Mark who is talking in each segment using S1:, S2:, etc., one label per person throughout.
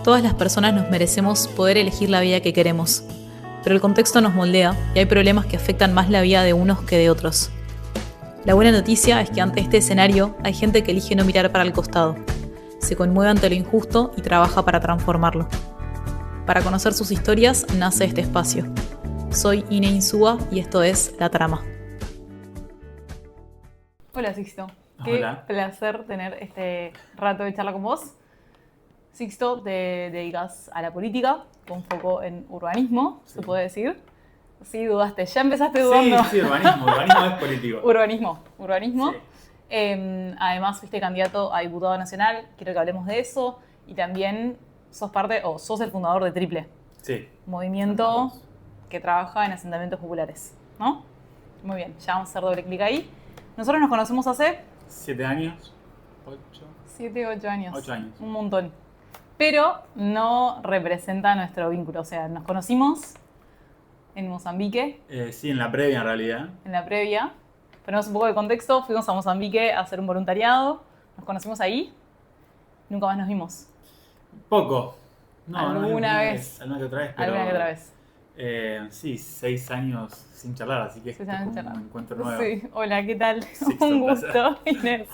S1: Todas las personas nos merecemos poder elegir la vida que queremos, pero el contexto nos moldea y hay problemas que afectan más la vida de unos que de otros. La buena noticia es que ante este escenario hay gente que elige no mirar para el costado, se conmueve ante lo injusto y trabaja para transformarlo. Para conocer sus historias nace este espacio. Soy Ine Insúa y esto es La Trama. Hola Sixto,
S2: Hola.
S1: qué placer tener este rato de charla con vos. Sixto, te dedicas a la política con foco en urbanismo,
S2: Sí.
S1: ¿se puede decir? Sí, dudaste, ya empezaste dudando.
S2: Sí, urbanismo es político.
S1: Urbanismo.
S2: Sí.
S1: Además, fuiste candidato a diputado nacional, quiero que hablemos de eso. Y también sos el fundador de Triple,
S2: Sí.
S1: movimiento que trabaja en asentamientos populares, ¿no? Muy bien, ya vamos a hacer doble clic ahí. Nosotros nos conocemos hace
S2: 7 años.
S1: 7, 8 años.
S2: 8 años.
S1: Un montón. Pero no representa nuestro vínculo. O sea, nos conocimos en Mozambique,
S2: Sí, en la previa en realidad.
S1: en la previa. Ponemos un poco de contexto. Fuimos a Mozambique a hacer un voluntariado. Nos conocimos ahí. Nunca más nos vimos.
S2: Poco. No,
S1: Alguna vez.
S2: Alguna que otra vez, pero...
S1: Alguna que otra vez.
S2: Sí, 6 años sin charlar, así que
S1: 6
S2: esto es
S1: años
S2: como
S1: charlando.
S2: un encuentro nuevo.
S1: Sí, hola, ¿qué tal?
S2: Sixto,
S1: Un
S2: un
S1: gusto, Inés.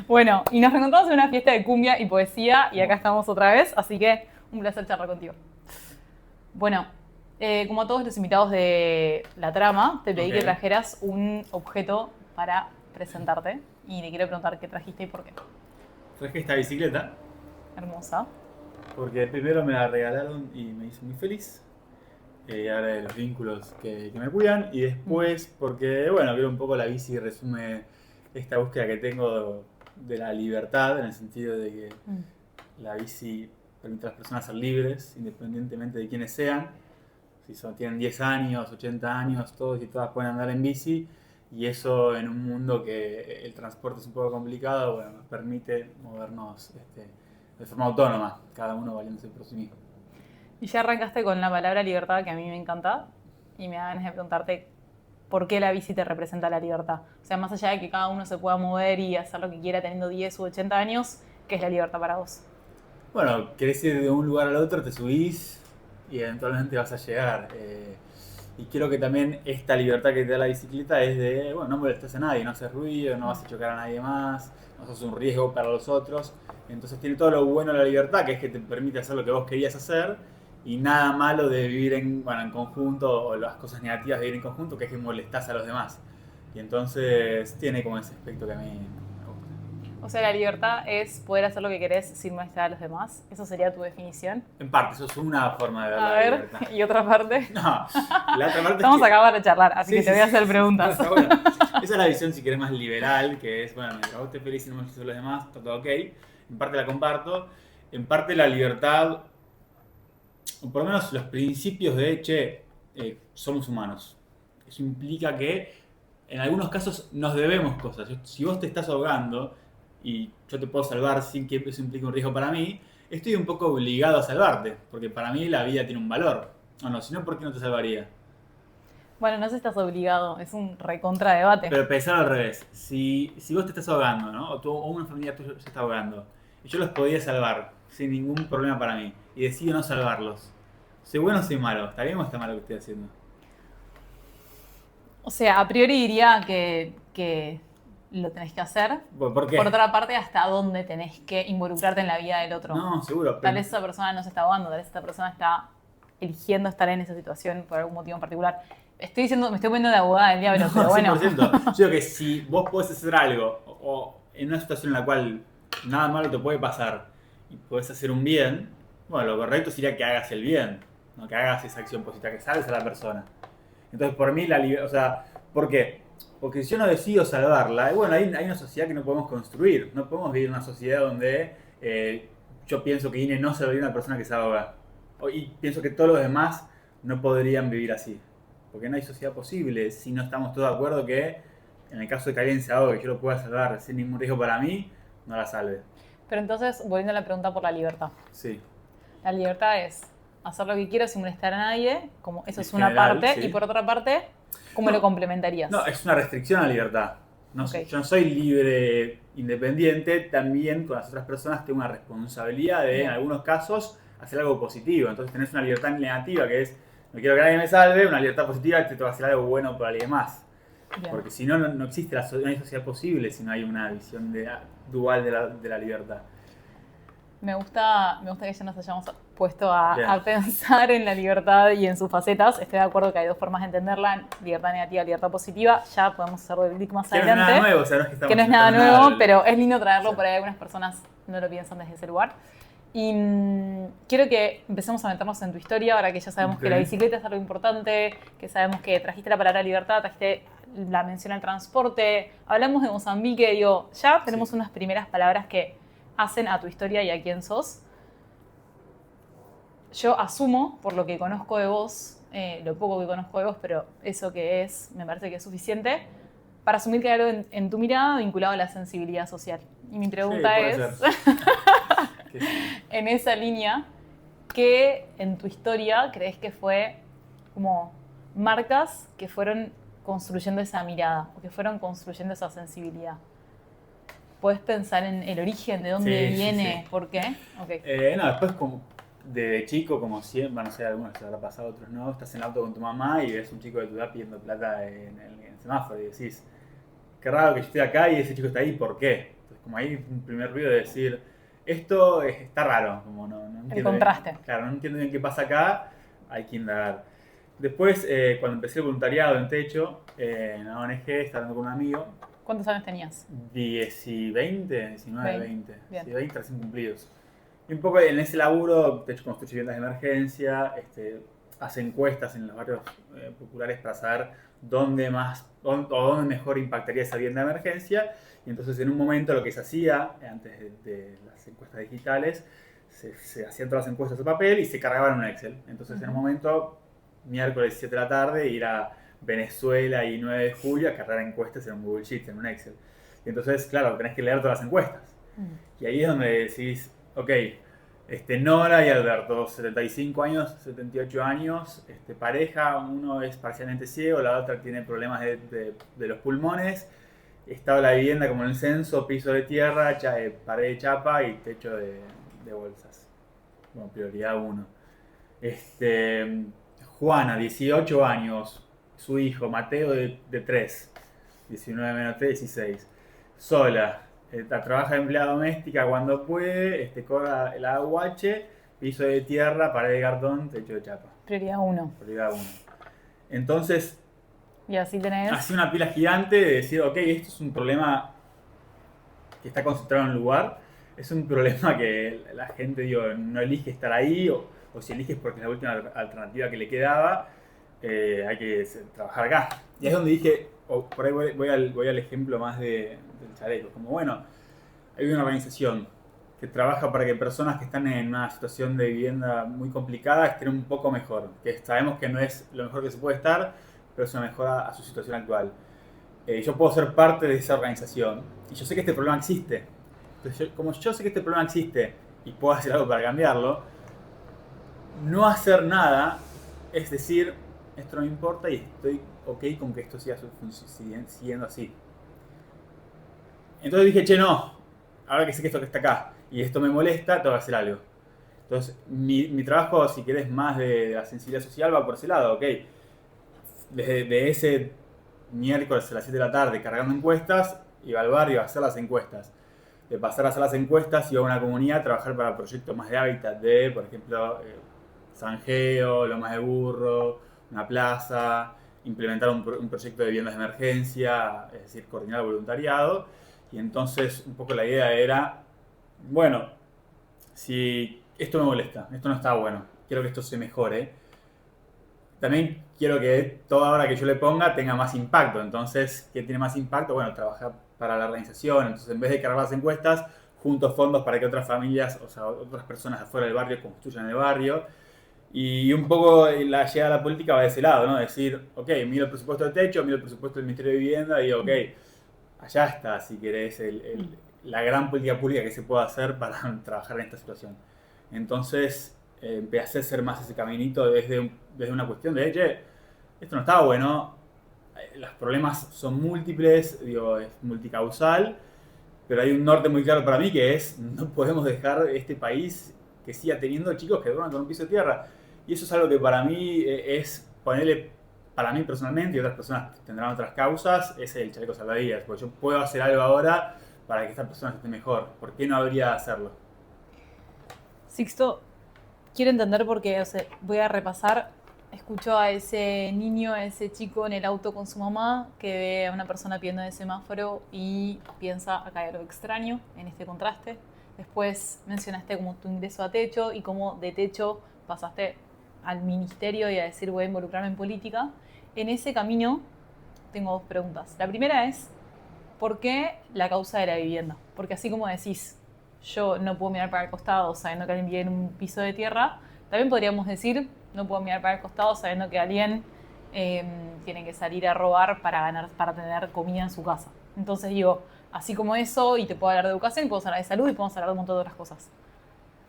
S1: Bueno, y nos encontramos en una fiesta de cumbia y poesía y acá estamos otra vez, así que un placer charlar contigo. Bueno, como a todos los invitados de La Trama, te pedí que trajeras un objeto para presentarte y te quiero preguntar qué trajiste y por qué.
S2: Traje esta bicicleta
S1: Hermosa.
S2: porque primero me la regalaron y me hizo muy feliz. Ahora de los vínculos que me cuidan. Y después porque, bueno, creo un poco la bici resume esta búsqueda que tengo de la libertad, en el sentido de que la bici permite a las personas ser libres, independientemente de quiénes sean. Si tienen 10 años, 80 años, todos y todas pueden andar en bici. Y eso en un mundo que el transporte es un poco complicado, bueno, nos permite movernos de forma autónoma, cada uno valiéndose por sí mismo.
S1: Y ya arrancaste con la palabra libertad, que a mí me encanta, y me da ganas de preguntarte por qué la bici te representa la libertad. O sea, más allá de que cada uno se pueda mover y hacer lo que quiera teniendo 10 u 80 años, ¿qué es la libertad para vos?
S2: Bueno, querés ir de un lugar al otro, te subís y eventualmente vas a llegar. Y creo que también esta libertad que te da la bicicleta es de, bueno, no molestes a nadie, no haces ruido, no vas a chocar a nadie más, no sos un riesgo para los otros. Entonces tiene todo lo bueno de la libertad, que es que te permite hacer lo que vos querías hacer, y nada malo de vivir en conjunto, o las cosas negativas de vivir en conjunto, que es que molestás a los demás. Y entonces tiene como ese aspecto que a mí me gusta.
S1: O sea, la libertad es poder hacer lo que querés sin molestar a los demás. ¿Eso sería tu definición?
S2: En parte, eso es una forma de ver
S1: A
S2: la
S1: ver,
S2: libertad.
S1: ¿y otra parte?
S2: No, la otra parte
S1: Estamos
S2: es que...
S1: acá para charlar, así que te voy a hacer
S2: sí,
S1: preguntas.
S2: está bueno. Esa es la visión, si querés, más liberal, que es, bueno, mientras vos estés feliz y no molestes a los demás, está todo ok. En parte la comparto. En parte la libertad, o por lo menos los principios de, somos humanos. Eso implica que en algunos casos nos debemos cosas. Si vos te estás ahogando y yo te puedo salvar sin que eso implique un riesgo para mí, estoy un poco obligado a salvarte, porque para mí la vida tiene un valor. O no, si no, ¿por qué no te salvaría?
S1: Bueno, no sé si estás obligado, es un recontra debate.
S2: Pero pensar al revés, si vos te estás ahogando, ¿no? O una familia tuya se está ahogando, y yo los podía salvar sin ningún problema para mí, y decido no salvarlos, ¿soy bueno o soy malo? ¿Está bien o está mal lo que estoy haciendo?
S1: O sea, a priori diría que lo tenés que hacer.
S2: ¿Por qué?
S1: Por otra parte, ¿hasta dónde tenés que involucrarte en la vida del otro?
S2: No, seguro.
S1: Tal vez esa persona no se está ahogando, tal vez esa persona está eligiendo estar en esa situación por algún motivo en particular. Me estoy poniendo de abogada del diablo,
S2: No,
S1: pero bueno.
S2: 100%. Yo digo que si vos podés hacer algo, o en una situación en la cual nada malo te puede pasar, y podés hacer un bien, bueno, lo correcto sería que hagas el bien, no que hagas esa acción positiva, que salves a la persona. Entonces, por mí, la libertad, o sea, ¿por qué? Porque si yo no decido salvarla, bueno, hay una sociedad que no podemos construir. No podemos vivir en una sociedad donde yo pienso que Ine no salvaría a una persona que se ahoga. Y pienso que todos los demás no podrían vivir así. Porque no hay sociedad posible si no estamos todos de acuerdo que en el caso de que alguien se ahogue y yo lo pueda salvar sin ningún riesgo para mí, no la salve.
S1: Pero entonces, volviendo a la pregunta por la libertad.
S2: Sí.
S1: La libertad es hacer lo que quiero sin molestar a nadie, como eso es
S2: En
S1: una
S2: general,
S1: parte,
S2: sí.
S1: Y por otra parte, ¿cómo lo complementarías?
S2: No, es una restricción a la libertad. No,
S1: Okay.
S2: Yo no soy libre, independiente, también con las otras personas tengo una responsabilidad de, en algunos casos, hacer algo positivo. Entonces tenés una libertad negativa que es, no quiero que nadie me salve, una libertad positiva que te va a hacer algo bueno para alguien más.
S1: Bien.
S2: Porque si no, no existe no hay sociedad posible si no hay una visión dual de la libertad.
S1: Me gusta que ya nos hayamos puesto
S2: Bien.
S1: a pensar en la libertad y en sus facetas. Estoy de acuerdo que hay dos formas de entenderla, libertad negativa, libertad positiva. Ya podemos hacerlo de clic más
S2: Que no es
S1: adelante.
S2: nada nuevo, o sea, no es que estamos
S1: Que no es nada
S2: inventando
S1: nuevo,
S2: nada.
S1: pero es lindo traerlo,
S2: Sí.
S1: por ahí algunas personas no lo piensan desde ese lugar. Y quiero que empecemos a meternos en tu historia, ahora que ya sabemos
S2: Ok.
S1: que la bicicleta es algo importante, que sabemos que trajiste la palabra libertad, trajiste la mención al transporte, hablamos de Mozambique, digo, ya tenemos
S2: Sí.
S1: unas primeras palabras que hacen a tu historia y a quién sos. Yo asumo, por lo que conozco de vos, lo poco que conozco de vos, pero eso que es, me parece que es suficiente, para asumir que hay algo en tu mirada vinculado a la sensibilidad social. Y mi pregunta
S2: Sí, puede
S1: es,
S2: ser. Que sí.
S1: en esa línea, ¿qué en tu historia crees que fue como marcas que fueron construyendo esa mirada o que fueron construyendo esa sensibilidad? ¿Podés pensar en el origen, de dónde
S2: Sí, sí,
S1: viene,
S2: sí.
S1: por qué? Okay.
S2: No, después como de chico, como siempre, no sé, algunos se habrá pasado, otros no, estás en el auto con tu mamá y ves un chico de tu edad pidiendo plata en el semáforo y decís, qué raro que yo esté acá y ese chico está ahí, ¿por qué? Entonces como ahí un primer ruido de decir, esto está raro, como no entiendo
S1: El contraste.
S2: Bien, claro, no entiendo bien qué pasa acá, hay que indagar. Después, cuando empecé el voluntariado en Techo, en la ONG, estaba hablando con un amigo,
S1: ¿Cuántos años tenías?
S2: 19, 20.
S1: Bien.
S2: Sí, 20 recién cumplidos. Y un poco en ese laburo, de hecho construye viviendas de emergencia, hace encuestas en los barrios populares para saber dónde mejor impactaría esa vivienda de emergencia. Y entonces en un momento lo que se hacía, antes de las encuestas digitales, se hacían todas las encuestas de papel y se cargaban en un Excel. Entonces en un momento, miércoles 7 de la tarde, ir a Venezuela y 9 de julio a cargar encuestas en un Google Sheets, en un Excel. Y entonces, claro, tenés que leer todas las encuestas. Y ahí es donde decís, ok, Nora y Alberto, 75 años, 78 años, pareja, uno es parcialmente ciego, la otra tiene problemas de los pulmones, estado de la vivienda como en el censo, piso de tierra, pared de chapa y techo de bolsas. Bueno, prioridad 1. Juana, 18 años, su hijo, Mateo de 3, 19 menos 3, 16, sola. Trabaja de empleada doméstica cuando puede, cobra el AUH, piso de tierra, pared de cartón, techo de chapa.
S1: Prioridad 1.
S2: Prioridad 1. Entonces,
S1: Y así tenés...
S2: hacía una pila gigante de decir, ok, esto es un problema que está concentrado en un lugar, es un problema que la gente no elige estar ahí, o si eliges porque es la última alternativa que le quedaba, hay que trabajar acá. Y es donde dije, por ahí voy al ejemplo más del chaleco, como bueno, hay una organización que trabaja para que personas que están en una situación de vivienda muy complicada estén un poco mejor, que sabemos que no es lo mejor que se puede estar, pero es una mejora a su situación actual. Yo puedo ser parte de esa organización y yo sé que este problema existe. Entonces, como yo sé que este problema existe y puedo hacer algo para cambiarlo, no hacer nada es decir, esto no me importa y estoy ok con que esto siga siguiendo así. Entonces dije, che, no, ahora que sé que esto que está acá y esto me molesta, tengo que hacer algo. Entonces, mi trabajo, si querés, más de la sensibilidad social va por ese lado, ok. Desde ese miércoles a las 7 de la tarde cargando encuestas, iba al barrio a hacer las encuestas. De pasar a hacer las encuestas, iba a una comunidad a trabajar para proyectos más de hábitat de, por ejemplo, Sanjeo, Lomas de Burro, una plaza, implementar un proyecto de viviendas de emergencia, es decir, coordinar voluntariado. Y entonces un poco la idea era, bueno, si esto me molesta, esto no está bueno, quiero que esto se mejore, también quiero que toda hora que yo le ponga tenga más impacto. Entonces, ¿qué tiene más impacto? Bueno, trabajar para la organización. Entonces, en vez de cargar las encuestas, junto fondos para que otras familias, o sea, otras personas afuera del barrio construyan el barrio. Y un poco la llegada a la política va de ese lado, ¿no? Decir, ok, miro el presupuesto de techo, miro el presupuesto del Ministerio de Vivienda y digo, ok, allá está, si querés, la gran política pública que se puede hacer para trabajar en esta situación. Entonces, empecé a hacer más ese caminito desde una cuestión de, che, esto no está bueno, los problemas son múltiples, digo, es multicausal, pero hay un norte muy claro para mí que es, no podemos dejar este país que siga teniendo chicos que duerman con un piso de tierra. Y eso es algo que para mí es ponerle, para mí personalmente y otras personas tendrán otras causas, es el chaleco salvavidas. Porque yo puedo hacer algo ahora para que esta persona esté mejor. ¿Por qué no habría de hacerlo?
S1: Sixto, quiero entender porque, o sea, voy a repasar. Escucho a ese niño, a ese chico en el auto con su mamá que ve a una persona pidiendo en el semáforo y piensa, acá hay algo extraño en este contraste. Después mencionaste como tu ingreso a Techo y cómo de Techo pasaste al ministerio y a decir voy a involucrarme en política. En ese camino tengo dos preguntas. La primera es, ¿por qué la causa de la vivienda? Porque así como decís, yo no puedo mirar para el costado sabiendo que alguien vive en un piso de tierra, también podríamos decir, no puedo mirar para el costado sabiendo que alguien tiene que salir a robar para tener comida en su casa. Entonces digo, así como eso, y te puedo hablar de educación, y podemos hablar de salud, y podemos hablar de un montón de otras cosas.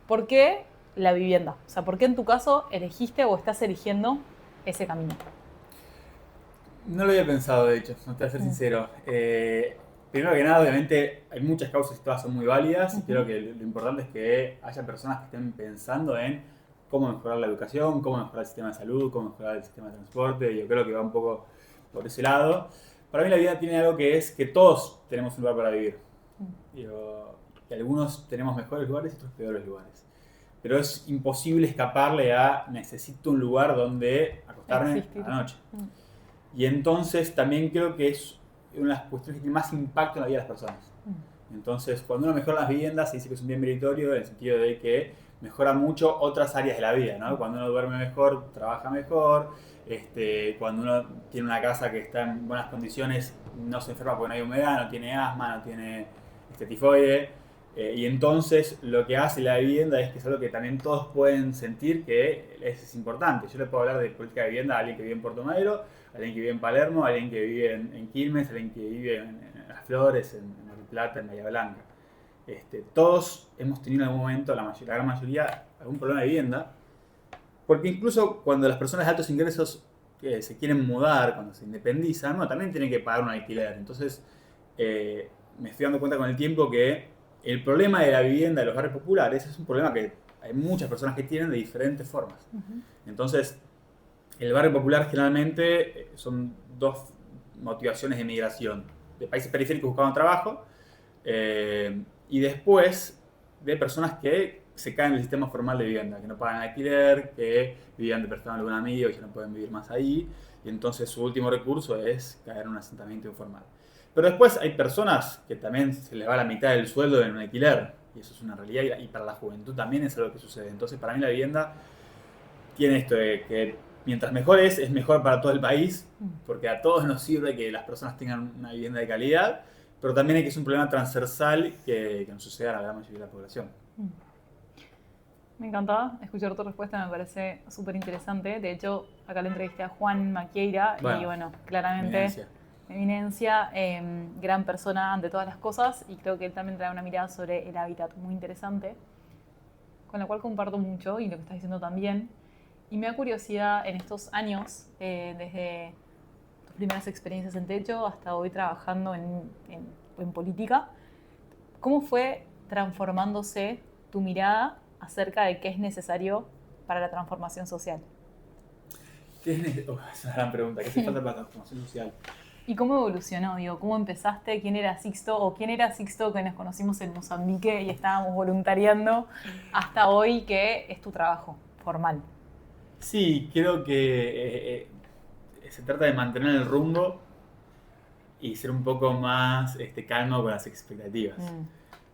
S1: ¿Por qué la vivienda? O sea, ¿por qué en tu caso elegiste o estás eligiendo ese camino?
S2: No lo había pensado, de hecho, no te voy a ser sincero. Primero que nada, obviamente, hay muchas causas y todas son muy válidas. Y creo que lo importante es que haya personas que estén pensando en cómo mejorar la educación, cómo mejorar el sistema de salud, cómo mejorar el sistema de transporte. Yo creo que va un poco por ese lado. Para mí la vida tiene algo que es que todos tenemos un lugar para vivir. Digo, que algunos tenemos mejores lugares y otros peores lugares. Pero es imposible escaparle a necesito un lugar donde acostarme a la noche. Y entonces también creo que es una de las cuestiones que tiene más impacto en la vida de las personas. Entonces, cuando uno mejora las viviendas, se dice que es un bien meritorio en el sentido de que mejora mucho otras áreas de la vida, ¿no? Cuando uno duerme mejor, trabaja mejor. Cuando uno tiene una casa que está en buenas condiciones, no se enferma porque no hay humedad, no tiene asma, no tiene tifoide. Y entonces lo que hace la vivienda es que es algo que también todos pueden sentir que es importante. Yo le puedo hablar de política de vivienda a alguien que vive en Puerto Madero, a alguien que vive en Palermo, a alguien que vive en Quilmes, a alguien que vive en Las Flores, en Mar del Plata, en Bahía Blanca. Todos hemos tenido en algún momento, la gran mayoría, algún problema de vivienda. Porque incluso cuando las personas de altos ingresos se quieren mudar, cuando se independizan, bueno, también tienen que pagar un alquiler. Entonces me estoy dando cuenta con el tiempo que el problema de la vivienda de los barrios populares es un problema que hay muchas personas que tienen de diferentes formas. Entonces, el barrio popular generalmente son dos motivaciones de migración. De países periféricos buscando trabajo y después de personas que se caen del sistema formal de vivienda, que no pagan alquiler, que vivían de prestado a algún amigo y ya no pueden vivir más ahí. Y entonces su último recurso es caer en un asentamiento informal. Pero después hay personas que también se les va la mitad del sueldo en un alquiler. Y eso es una realidad. Y para la juventud también es algo que sucede. Entonces para mí la vivienda tiene esto de que mientras mejor es mejor para todo el país. Porque a todos nos sirve que las personas tengan una vivienda de calidad. Pero también hay que es un problema transversal que nos sucede a la gran mayoría de la población.
S1: Me encantaba escuchar tu respuesta, me parece súper interesante. De hecho, acá le entrevisté a Juan Maquieira y bueno, claramente eminencia, gran persona ante todas las cosas, y creo que él también trae una mirada sobre el hábitat muy interesante, con la cual comparto mucho y lo que estás diciendo también. Y me da curiosidad en estos años, desde tus primeras experiencias en Techo hasta hoy trabajando en política, ¿cómo fue transformándose tu mirada acerca de qué es necesario para la transformación social?
S2: Es una gran pregunta. ¿Qué hace falta para la transformación social?
S1: ¿Y cómo evolucionó? Digo, ¿cómo empezaste? ¿Quién era Sixto? ¿O quién era Sixto que nos conocimos en Mozambique y estábamos voluntariando hasta hoy que es tu trabajo formal?
S2: Sí, creo que se trata de mantener el rumbo y ser un poco más calmo con las expectativas.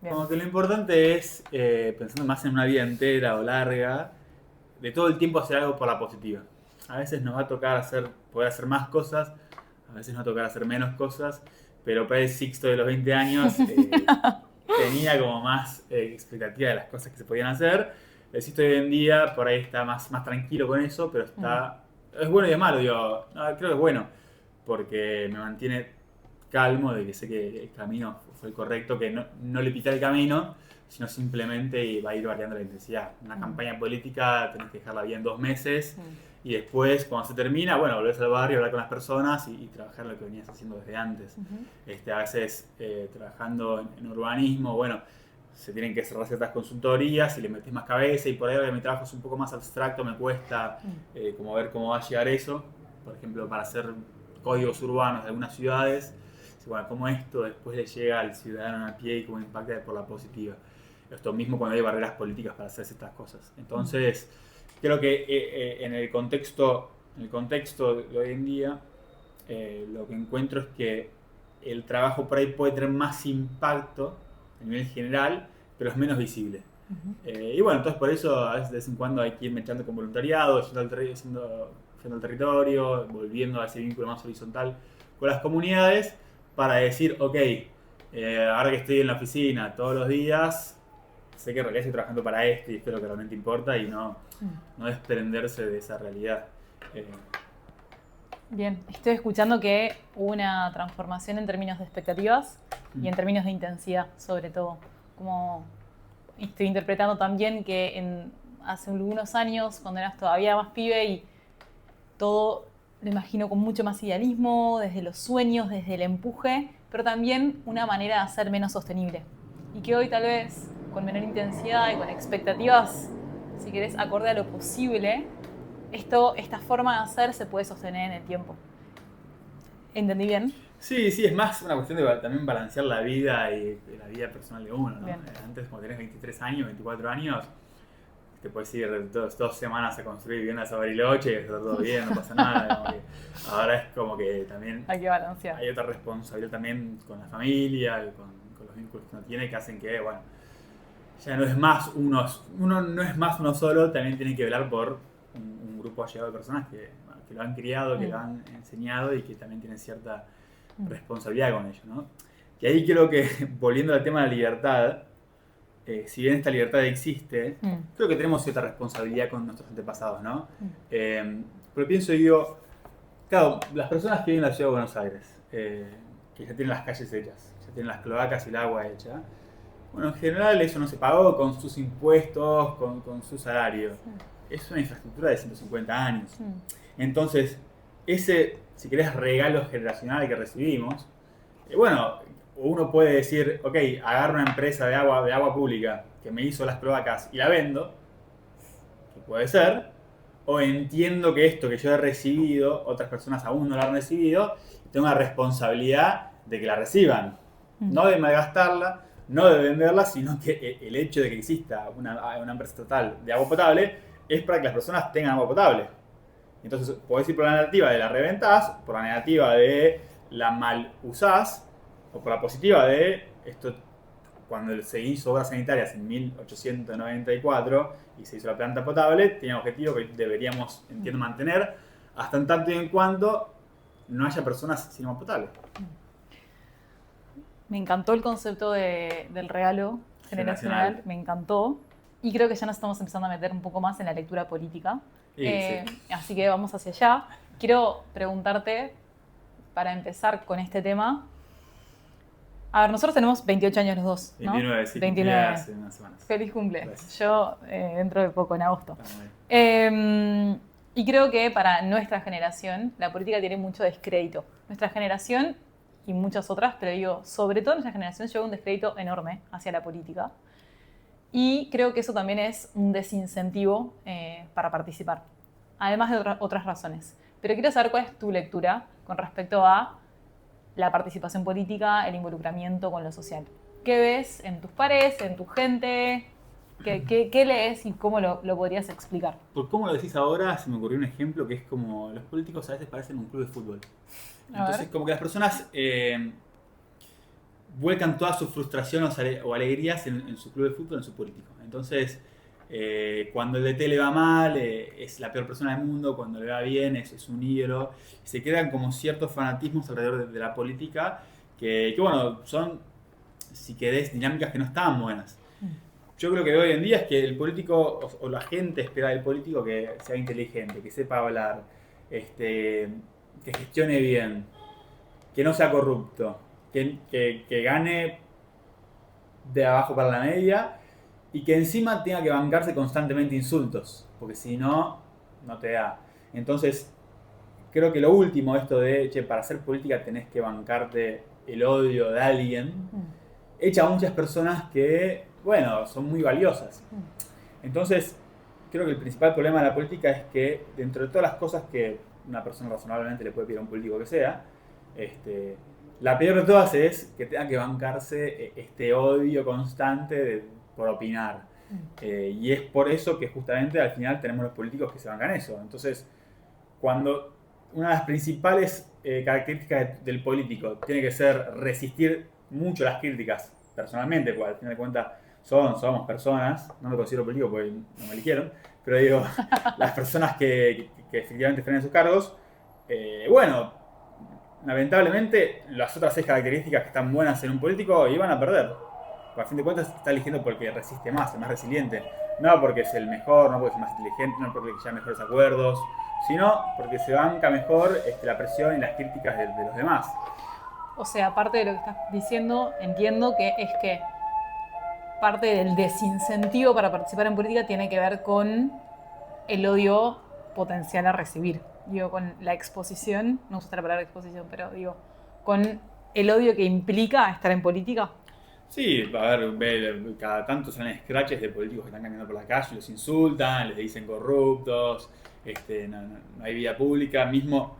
S2: Como que lo importante es, pensando más en una vida entera o larga, de todo el tiempo hacer algo por la positiva. A veces nos va a tocar poder hacer más cosas, a veces nos va a tocar hacer menos cosas, pero para el Sixto de los 20 años tenía como más expectativa de las cosas que se podían hacer. El Sixto de hoy en día por ahí está más tranquilo con eso, pero es bueno y es malo, digo, no, creo que es bueno, porque me mantiene calmo de que sé que el camino fue el correcto, que no le pita el camino, sino simplemente va a ir variando la intensidad. Una campaña política tenés que dejarla bien 2 meses y después, cuando se termina, bueno, volvés al barrio, hablar con las personas y trabajar lo que venías haciendo desde antes. A veces trabajando en urbanismo, bueno, se tienen que cerrar ciertas consultorías y le metes más cabeza, y por ahí mi trabajo es un poco más abstracto, me cuesta como ver cómo va a llegar eso. Por ejemplo, para hacer códigos urbanos de algunas ciudades, bueno, cómo esto después le llega al ciudadano a pie y cómo impacta por la positiva. Esto mismo cuando hay barreras políticas para hacer estas cosas. Entonces, creo que en el contexto de hoy en día, lo que encuentro es que el trabajo por ahí puede tener más impacto a nivel general, pero es menos visible. Y bueno, entonces por eso a veces de vez en cuando hay que ir echando con voluntariado, yendo al territorio, volviendo a ese vínculo más horizontal con las comunidades, para decir, ok, ahora que estoy en la oficina todos los días, sé que en realidad estoy trabajando para esto y esto es lo que realmente importa, y no desprenderse de esa realidad.
S1: Bien, estoy escuchando que hubo una transformación en términos de expectativas y en términos de intensidad, sobre todo. Como estoy interpretando también que hace algunos años, cuando eras todavía más pibe y todo lo imagino con mucho más idealismo, desde los sueños, desde el empuje, pero también una manera de ser menos sostenible. Y que hoy tal vez con menor intensidad y con expectativas, si querés, acorde a lo posible, esta forma de hacer se puede sostener en el tiempo. ¿Entendí bien?
S2: Sí, es más una cuestión de también balancear la vida y la vida personal de uno, ¿no? Antes, cuando tenés 23 años, 24 años, te puedes ir 2 semanas a construir viviendas a Bariloche y está todo bien, no pasa nada. Ahora es como que también
S1: hay que balancear.
S2: Hay otra responsabilidad también con la familia, con los vínculos que uno tiene, que hacen que, bueno, ya no es más uno no es más uno solo, también tiene que velar por un grupo allegado de personas que lo han criado, que lo han enseñado y que también tienen cierta responsabilidad con ello, ¿no? Y ahí creo que, volviendo al tema de la libertad, si bien esta libertad existe, creo que tenemos cierta responsabilidad con nuestros antepasados, ¿no? Pero pienso y digo, claro, las personas que viven en la ciudad de Buenos Aires, que ya tienen las calles hechas, ya tienen las cloacas y el agua hecha, bueno, en general eso no se pagó con sus impuestos, con su salario. Es una infraestructura de 150 años. Entonces, ese, si querés, regalo generacional que recibimos, bueno, uno puede decir, ok, agarro una empresa de agua pública que me hizo las cloacas y la vendo, que puede ser, o entiendo que esto que yo he recibido, otras personas aún no lo han recibido, y tengo una responsabilidad de que la reciban. No de malgastarla, no de venderla, sino que el hecho de que exista una empresa estatal de agua potable es para que las personas tengan agua potable. Entonces, podés ir por la negativa de la reventás, por la negativa de la mal usás, o por la positiva de esto, cuando se hizo obras sanitarias en 1894 y se hizo la planta potable, tenía un objetivo que deberíamos, entiendo, mantener hasta en tanto y en cuanto no haya personas sin agua potable.
S1: Me encantó el concepto del regalo generacional, me encantó. Y creo que ya nos estamos empezando a meter un poco más en la lectura política.
S2: Sí.
S1: Así que vamos hacia allá. Quiero preguntarte, para empezar con este tema, a ver, nosotros tenemos 28 años los dos, ¿no?
S2: 29, sí.
S1: 29.
S2: Hace unas semanas.
S1: Feliz cumple.
S2: Gracias.
S1: Yo dentro de poco, en agosto. Y creo que para nuestra generación la política tiene mucho descrédito. Nuestra generación y muchas otras, pero digo, sobre todo nuestra generación lleva un descrédito enorme hacia la política. Y creo que eso también es un desincentivo para participar, además de otras razones. Pero quiero saber cuál es tu lectura con respecto a la participación política, el involucramiento con lo social. ¿Qué ves en tus pares, en tu gente? ¿Qué lees y cómo lo podrías explicar?
S2: Por cómo lo decís ahora, se me ocurrió un ejemplo que es como los políticos a veces parecen un club de fútbol. Entonces, como que las personas vuelcan toda su frustración o alegrías en su club de fútbol, en su político. Entonces, cuando el DT le va mal, es la peor persona del mundo; cuando le va bien, es un ídolo. Se crean como ciertos fanatismos alrededor de la política que, bueno, son, si querés, dinámicas que no estaban buenas. Yo creo que hoy en día es que el político, o la gente espera del político que sea inteligente, que sepa hablar, que gestione bien, que no sea corrupto, que gane de abajo para la media y que encima tenga que bancarse constantemente insultos, porque si no, no te da. Entonces, creo que lo último, esto de, para hacer política tenés que bancarte el odio de alguien, echa a muchas personas que, bueno, son muy valiosas. Entonces, creo que el principal problema de la política es que dentro de todas las cosas que una persona razonablemente le puede pedir a un político que sea, la peor de todas es que tenga que bancarse este odio constante por opinar. Y es por eso que justamente al final tenemos los políticos que se bancan eso. Entonces, cuando una de las principales características del político tiene que ser resistir mucho las críticas personalmente, porque al final de cuentas somos personas, no me considero político porque no me eligieron, pero digo, las personas que efectivamente están en sus cargos, bueno, lamentablemente las otras 6 características que están buenas en un político iban a perder. Porque a fin de cuentas está eligiendo porque resiste más, es más resiliente. No porque es el mejor, no porque es más inteligente, no porque ya mejores acuerdos, sino porque se banca mejor la presión y las críticas de los demás.
S1: O sea, parte de lo que estás diciendo, entiendo que es que parte del desincentivo para participar en política tiene que ver con el odio potencial a recibir. Digo, con la exposición, no uso la palabra exposición, pero digo, con el odio que implica estar en política.
S2: Sí, a ver, cada tanto salen scratches de políticos que están caminando por la calle, los insultan, les dicen corruptos, no hay vida pública. Mismo,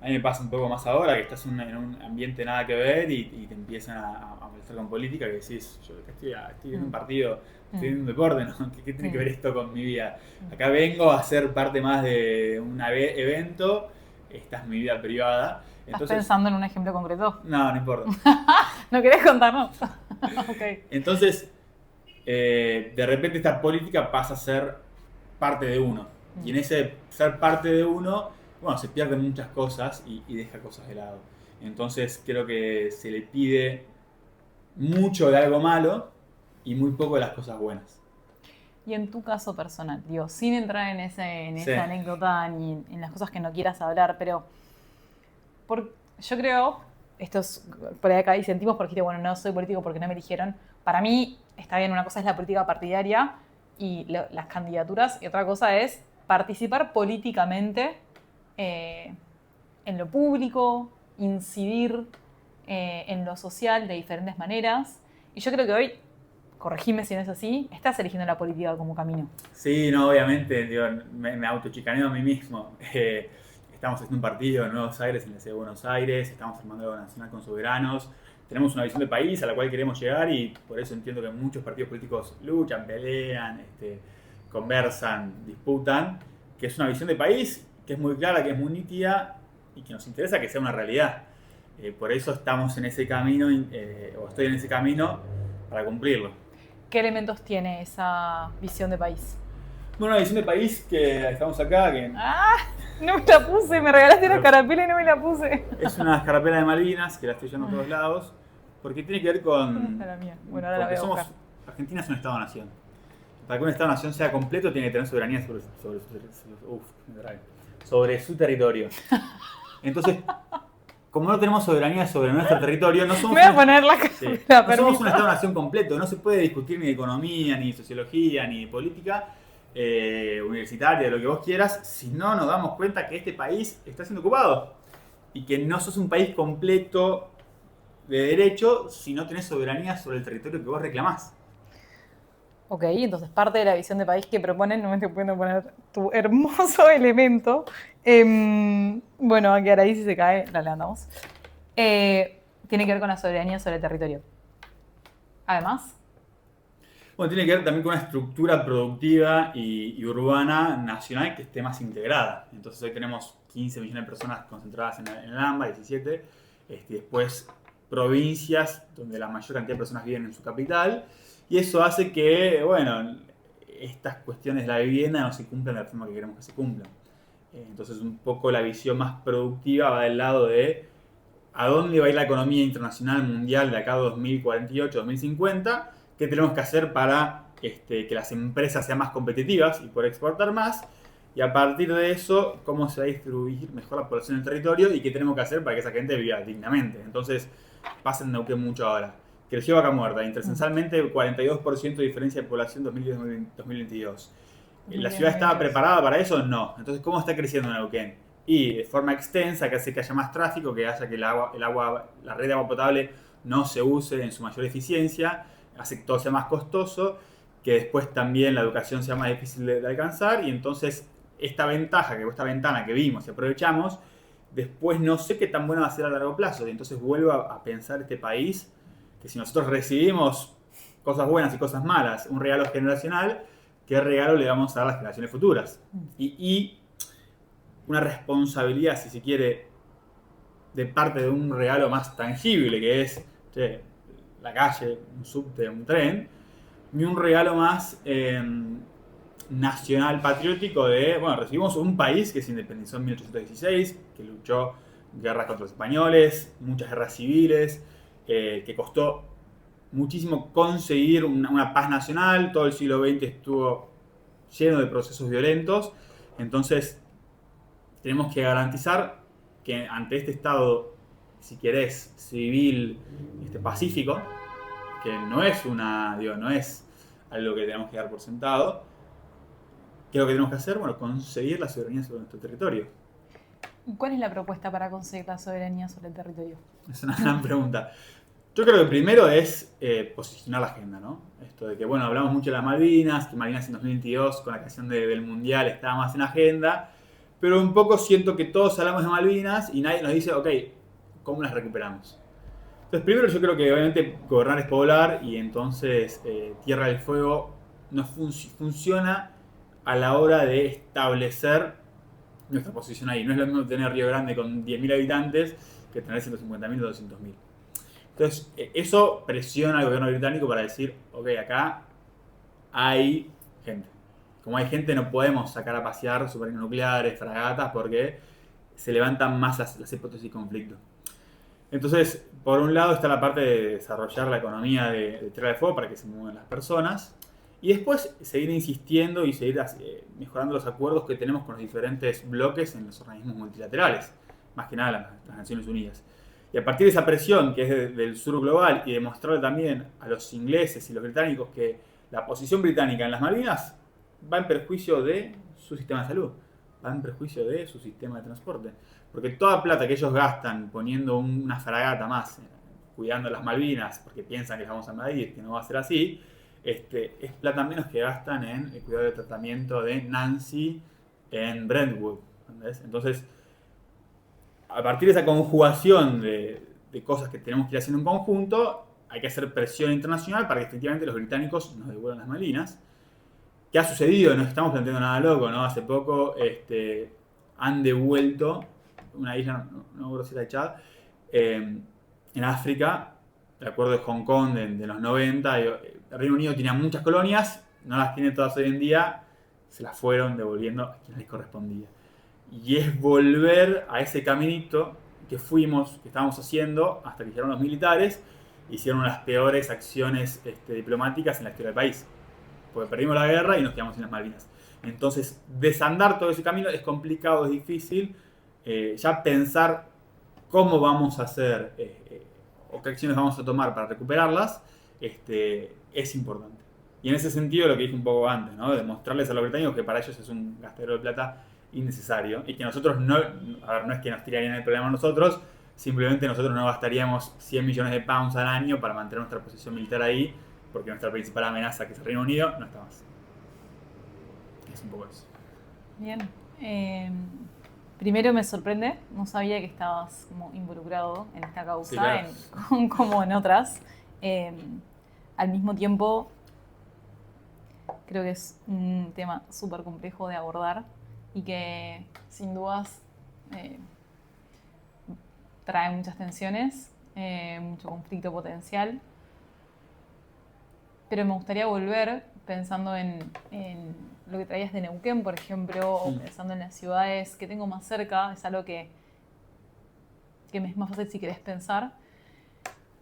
S2: a mí me pasa un poco más ahora que estás en un ambiente nada que ver y te empiezan a molestar con política, que decís, yo estoy en un partido, estoy en un deporte, ¿no? ¿Qué tiene que ver esto con mi vida? Acá vengo a ser parte más de un evento, esta es mi vida privada.
S1: Entonces, ¿estás pensando en un ejemplo concreto?
S2: No importa.
S1: ¿No querés contarnos?
S2: Okay. Entonces, de repente esta política pasa a ser parte de uno. Y en ese ser parte de uno, bueno, se pierden muchas cosas y deja cosas de lado. Entonces creo que se le pide mucho de algo malo y muy poco de las cosas buenas.
S1: Y en tu caso personal, digo, sin entrar en esa anécdota ni en las cosas que no quieras hablar, pero yo creo, esto es por ahí acá disentimos porque bueno, no soy político porque no me eligieron. Para mí está bien, una cosa es la política partidaria y las candidaturas, y otra cosa es participar políticamente en lo público, incidir en lo social de diferentes maneras. Y yo creo que hoy, corregime si no es así, estás eligiendo la política como camino.
S2: Sí, no, obviamente, digo, me autochicaneo a mí mismo. Estamos haciendo un partido en Nuevos Aires, en la ciudad de Buenos Aires, estamos formando algo nacional con soberanos, tenemos una visión de país a la cual queremos llegar y por eso entiendo que muchos partidos políticos luchan, pelean, conversan, disputan, que es una visión de país que es muy clara, que es muy nítida y que nos interesa que sea una realidad. Por eso estamos en ese camino, o estoy en ese camino para cumplirlo.
S1: ¿Qué elementos tiene esa visión de país?
S2: Bueno, una visión de país que estamos acá, que...
S1: No me la puse, me regalaste una escarapela y no me la puse.
S2: Es una escarapela de Malvinas, que la estoy llevando a todos lados, porque tiene que ver con...
S1: ¿Dónde está la mía? Bueno, ahora la voy a buscar.
S2: Argentina es un Estado-nación. Para que un Estado-nación sea completo, tiene que tener soberanía sobre su territorio. Entonces, como no tenemos soberanía sobre nuestro territorio, no somos,
S1: voy a poner la
S2: no somos un Estado-nación completo. No se puede discutir ni de economía, ni de sociología, ni de política universitaria, lo que vos quieras, si no nos damos cuenta que este país está siendo ocupado y que no sos un país completo de derecho si no tenés soberanía sobre el territorio que vos reclamás.
S1: Ok, entonces parte de la visión de país que proponen, no me estoy pudiendo poner tu hermoso elemento. Bueno, va a quedar ahí si se cae, la levantamos. Tiene que ver con la soberanía sobre el territorio. Además...
S2: Bueno, tiene que ver también con una estructura productiva y urbana nacional que esté más integrada. Entonces hoy tenemos 15 millones de personas concentradas en el AMBA, 17. Después provincias donde la mayor cantidad de personas viven en su capital. Y eso hace que, bueno, estas cuestiones de la vivienda no se cumplan de la forma que queremos que se cumplan. Entonces un poco la visión más productiva va del lado de a dónde va a ir la economía internacional mundial de acá a 2048, 2050. ¿Qué tenemos que hacer para que las empresas sean más competitivas y poder exportar más? Y a partir de eso, cómo se va a distribuir mejor la población en el territorio y qué tenemos que hacer para que esa gente viva dignamente. Entonces, pasa en Neuquén mucho ahora. Creció Vaca Muerta, intercensalmente 42% de diferencia de población 2010-2022. ¿La ciudad estaba preparada para eso? No. Entonces, ¿cómo está creciendo Neuquén? Y de forma extensa, que hace que haya más tráfico, que hace que la red de agua potable no se use en su mayor eficiencia. hace que todo sea más costoso, que después también la educación sea más difícil de alcanzar, y entonces esta ventana que vimos y aprovechamos, después no sé qué tan buena va a ser a largo plazo. Y entonces vuelvo a pensar este país, que si nosotros recibimos cosas buenas y cosas malas, un regalo generacional, ¿qué regalo le vamos a dar a las generaciones futuras? Y una responsabilidad, si se quiere, de parte de un regalo más tangible, que es la calle, un subte, un tren, y un regalo más nacional patriótico de, bueno, recibimos un país que se independizó en 1816, que luchó guerras contra los españoles, muchas guerras civiles, que costó muchísimo conseguir una paz nacional. Todo el siglo XX estuvo lleno de procesos violentos. Entonces tenemos que garantizar que ante este estado, si querés, civil, pacífico, que no es no es algo que tenemos que dar por sentado, ¿qué es lo que tenemos que hacer? Bueno, conseguir la soberanía sobre nuestro territorio.
S1: ¿Y cuál es la propuesta para conseguir la soberanía sobre el territorio?
S2: Es una gran pregunta. Yo creo que primero es posicionar la agenda, ¿no? Esto de que, bueno, hablamos mucho de las Malvinas, que Malvinas en 2022 con la creación del Mundial estaba más en agenda, pero un poco siento que todos hablamos de Malvinas y nadie nos dice, ok, ¿cómo las recuperamos? Entonces, primero yo creo que obviamente gobernar es poblar, y entonces Tierra del Fuego no funciona a la hora de establecer nuestra posición ahí. No es lo mismo tener Río Grande con 10.000 habitantes que tener 150.000 o 200.000. Entonces, eso presiona al gobierno británico para decir, ok, acá hay gente. Como hay gente, no podemos sacar a pasear submarinos nucleares, fragatas, porque se levantan más las hipótesis de conflicto. Entonces, por un lado está la parte de desarrollar la economía de Tierra del Fuego para que se muevan las personas, y después seguir insistiendo y seguir mejorando los acuerdos que tenemos con los diferentes bloques en los organismos multilaterales, más que nada las Naciones Unidas. Y a partir de esa presión que es del sur global, y demostrarle también a los ingleses y los británicos que la posición británica en las Malvinas va en perjuicio de su sistema de salud, va en perjuicio de su sistema de transporte. Porque toda plata que ellos gastan poniendo una fragata más, cuidando las Malvinas, porque piensan que las vamos a invadir, que no va a ser así, es plata menos que gastan en el cuidado del tratamiento de Nancy en Brentwood. ¿Entendés? Entonces, a partir de esa conjugación de cosas que tenemos que ir haciendo en conjunto, hay que hacer presión internacional para que efectivamente los británicos nos devuelvan las Malvinas. ¿Qué ha sucedido? No estamos planteando nada loco, ¿no? Hace poco han devuelto una isla, no recuerdo si era de Chad, en África, de acuerdo de Hong Kong de los 90. El Reino Unido tenía muchas colonias, no las tiene todas hoy en día, se las fueron devolviendo a quien les correspondía. Y es volver a ese caminito que estábamos haciendo hasta que llegaron los militares, hicieron las peores acciones diplomáticas en la historia del país. Porque perdimos la guerra y nos quedamos en las Malvinas. Entonces, desandar todo ese camino es complicado, es difícil. Ya pensar cómo vamos a hacer o qué acciones vamos a tomar para recuperarlas es importante. Y en ese sentido, lo que dije un poco antes, ¿no? Demostrarles a los británicos que para ellos es un gastadero de plata innecesario, y que nosotros no es que nos tirarían el problema a nosotros, simplemente nosotros no gastaríamos 100 millones de pounds al año para mantener nuestra posición militar ahí, porque nuestra principal amenaza, que es el Reino Unido, no está más. Es un poco eso.
S1: Bien. Primero me sorprende, no sabía que estabas como involucrado en esta causa, sí, claro, como en otras. Al mismo tiempo, creo que es un tema súper complejo de abordar y que sin dudas trae muchas tensiones, mucho conflicto potencial. Pero me gustaría volver pensando en lo que traías de Neuquén, por ejemplo, o pensando en las ciudades que tengo más cerca. Es algo que me es más fácil si querés pensar,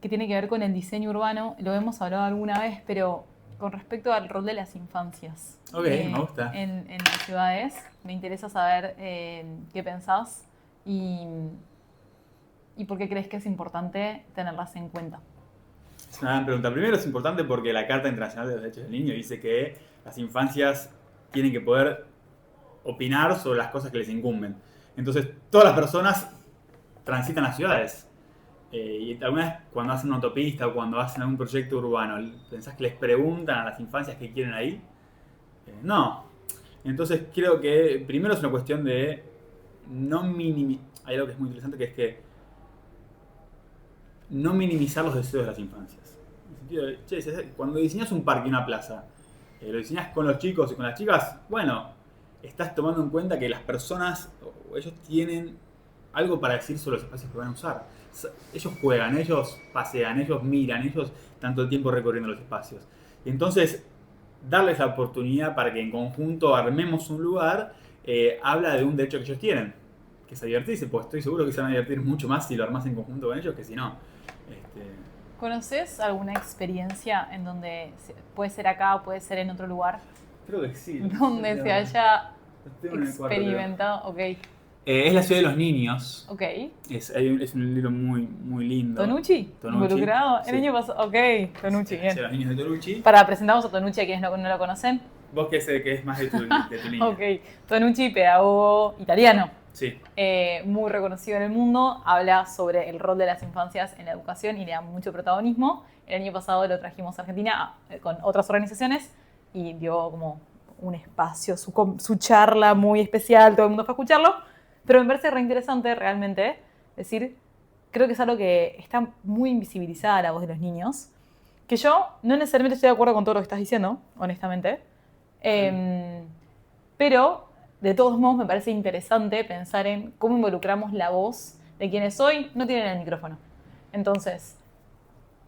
S1: que tiene que ver con el diseño urbano. Lo hemos hablado alguna vez, pero con respecto al rol de las infancias.
S2: Ok, me gusta.
S1: En las ciudades. Me interesa saber qué pensás y por qué crees que es importante tenerlas en cuenta.
S2: Es una gran pregunta. Primero, es importante porque la Carta Internacional de los Derechos del Niño dice que las infancias tienen que poder opinar sobre las cosas que les incumben. Entonces, todas las personas transitan las ciudades. Y alguna vez cuando hacen una autopista o cuando hacen algún proyecto urbano, ¿pensás que les preguntan a las infancias qué quieren ahí? No. Entonces creo que primero es una cuestión de no minimizar. Hay algo que es muy interesante, que es que no minimizar los deseos de las infancias. En el sentido de, che, cuando diseñas un parque, una plaza, lo diseñas con los chicos y con las chicas, bueno, estás tomando en cuenta que las personas, o ellos tienen algo para decir sobre los espacios que van a usar. Ellos juegan, ellos pasean, ellos miran, ellos están todo el tiempo recorriendo los espacios. Y entonces, darles la oportunidad para que en conjunto armemos un lugar, habla de un derecho que ellos tienen, que es a divertirse, pues estoy seguro que se van a divertir mucho más si lo armas en conjunto con ellos que si no.
S1: ¿Conoces alguna experiencia en donde puede ser acá o puede ser en otro lugar?
S2: Creo que sí.
S1: Donde se haya experimentado, ok.
S2: Es la ciudad de los niños.
S1: Ok.
S2: Es un libro muy, muy lindo.
S1: ¿Tonucci? ¿Involucrado?
S2: Sí.
S1: El año pasado. Ok, Tonucci, bien.
S2: Los niños de Tonucci.
S1: Para presentamos a Tonucci a quienes no lo conocen.
S2: Vos que es más de tu niña.
S1: Ok. Tonucci, pedagogo italiano.
S2: Sí.
S1: Muy reconocido en el mundo. Habla sobre el rol de las infancias en la educación y le da mucho protagonismo. El año pasado lo trajimos a Argentina con otras organizaciones y dio como un espacio, su charla muy especial, todo el mundo fue a escucharlo. Pero me parece reinteresante realmente decir, creo que es algo que está muy invisibilizada la voz de los niños, que yo no necesariamente estoy de acuerdo con todo lo que estás diciendo, honestamente, pero de todos modos me parece interesante pensar en cómo involucramos la voz de quienes hoy no tienen el micrófono. Entonces,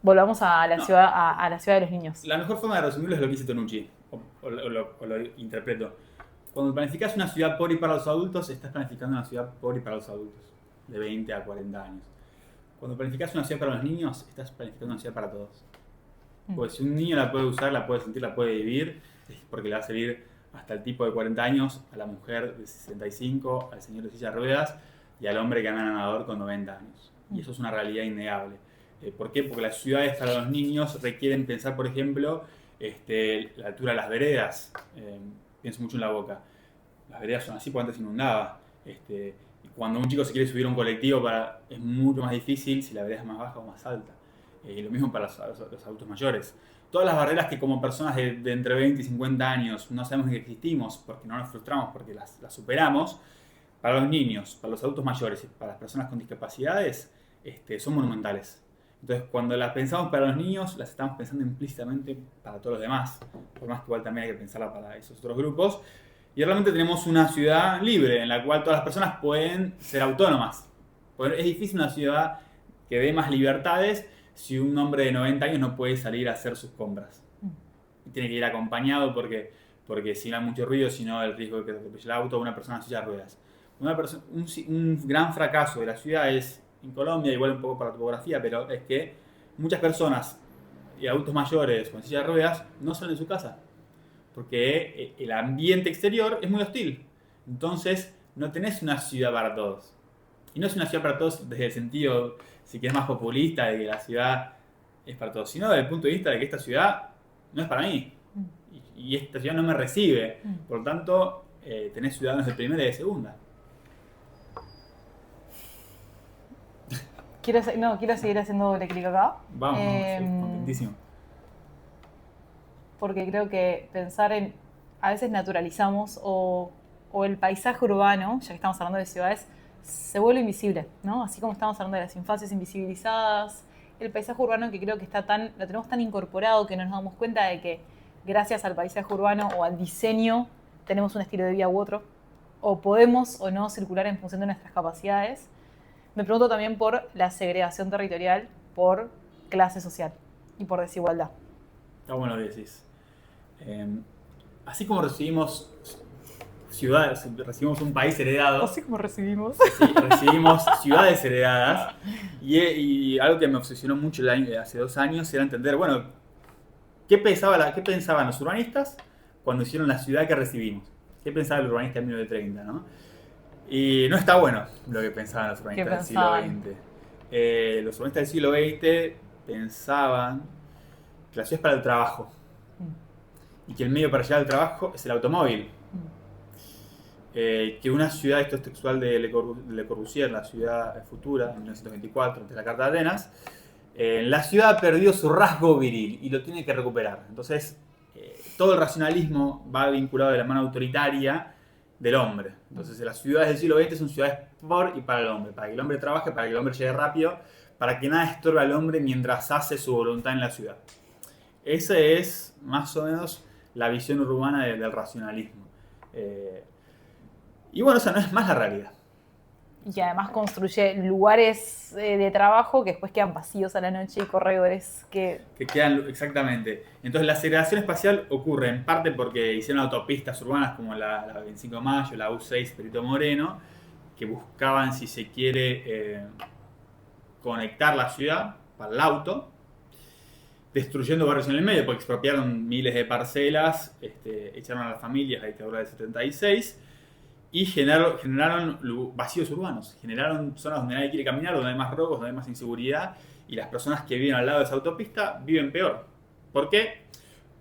S1: volvamos a la ciudad, a la ciudad de los niños.
S2: La mejor forma de resumirlo es lo que dice Tonucci, o lo interpreto. Cuando planificas una ciudad por y para los adultos, estás planificando una ciudad por y para los adultos, de 20 a 40 años. Cuando planificas una ciudad para los niños, estás planificando una ciudad para todos. Pues si un niño la puede usar, la puede sentir, la puede vivir, es porque le va a servir hasta el tipo de 40 años, a la mujer de 65, al señor de silla de ruedas y al hombre que anda nadador con 90 años. Y eso es una realidad innegable. ¿Por qué? Porque las ciudades para los niños requieren pensar, por ejemplo, la altura de las veredas. Pienso mucho en La Boca. Las veredas son así porque antes inundaba. Y cuando un chico se quiere subir a un colectivo, es mucho más difícil si la vereda es más baja o más alta. Y lo mismo para los adultos mayores. Todas las barreras que como personas de entre 20 y 50 años no sabemos que existimos, porque no nos frustramos, porque las superamos, para los niños, para los adultos mayores y para las personas con discapacidades, son monumentales. Entonces, cuando las pensamos para los niños, las estamos pensando implícitamente para todos los demás, por más que igual también hay que pensarla para esos otros grupos. Y realmente tenemos una ciudad libre, en la cual todas las personas pueden ser autónomas. Es difícil una ciudad que dé más libertades si un hombre de 90 años no puede salir a hacer sus compras. Y tiene que ir acompañado porque si no hay mucho ruido, si no el riesgo de que te atropelle el auto, una persona en silla de ruedas. Un gran fracaso de la ciudad es, en Colombia, igual un poco para la topografía, pero es que muchas personas y adultos mayores con silla de ruedas no salen de su casa. Porque el ambiente exterior es muy hostil. Entonces, no tenés una ciudad para todos. Y no es una ciudad para todos desde el sentido, si querés, más populista, de que la ciudad es para todos, sino desde el punto de vista de que esta ciudad no es para mí. Y esta ciudad no me recibe. Por lo tanto, tenés ciudadanos de primera y de segunda.
S1: Quiero seguir haciendo doble clic acá.
S2: Vamos, contentísimo.
S1: Porque creo que a veces naturalizamos o el paisaje urbano, ya que estamos hablando de ciudades, se vuelve invisible, ¿no? Así como estamos hablando de las infancias invisibilizadas, el paisaje urbano que creo que lo tenemos tan incorporado que no nos damos cuenta de que gracias al paisaje urbano o al diseño tenemos un estilo de vida u otro, o podemos o no circular en función de nuestras capacidades. Me pregunto también por la segregación territorial, por clase social y por desigualdad.
S2: Está bueno lo que decís. Así como recibimos ciudades, recibimos un país heredado.
S1: Así como recibimos.
S2: Sí, recibimos ciudades heredadas. Y algo que me obsesionó mucho hace 2 años era entender, bueno, ¿qué pensaban los urbanistas cuando hicieron la ciudad que recibimos? ¿Qué pensaba el urbanista en 1930, ¿no? Y no está bueno lo que pensaban los urbanistas del siglo XX. Los urbanistas del siglo XX pensaban que la ciudad es para el trabajo y que el medio para llegar al trabajo es el automóvil. que una ciudad, esto es textual de Le Corbusier, la ciudad futura, en 1924, de la Carta de Atenas, la ciudad ha perdido su rasgo viril y lo tiene que recuperar. Entonces, todo el racionalismo va vinculado de la mano autoritaria del hombre. Entonces, las ciudades del siglo XX son ciudades por y para el hombre, para que el hombre trabaje, para que el hombre llegue rápido, para que nada estorbe al hombre mientras hace su voluntad en la ciudad. Esa es más o menos la visión urbana del racionalismo. Y bueno, esa no es más la realidad.
S3: Y además construye lugares de trabajo que después quedan vacíos a la noche y corredores que
S2: quedan, exactamente. Entonces la segregación espacial ocurre en parte porque hicieron autopistas urbanas como la 25 de Mayo, la U6 Perito Moreno, que buscaban, si se quiere, conectar la ciudad para el auto, destruyendo barrios en el medio, porque expropiaron miles de parcelas, echaron a las familias la dictadura del 76, y generaron vacíos urbanos, generaron zonas donde nadie quiere caminar, donde hay más robos, donde hay más inseguridad, y las personas que viven al lado de esa autopista viven peor. ¿Por qué?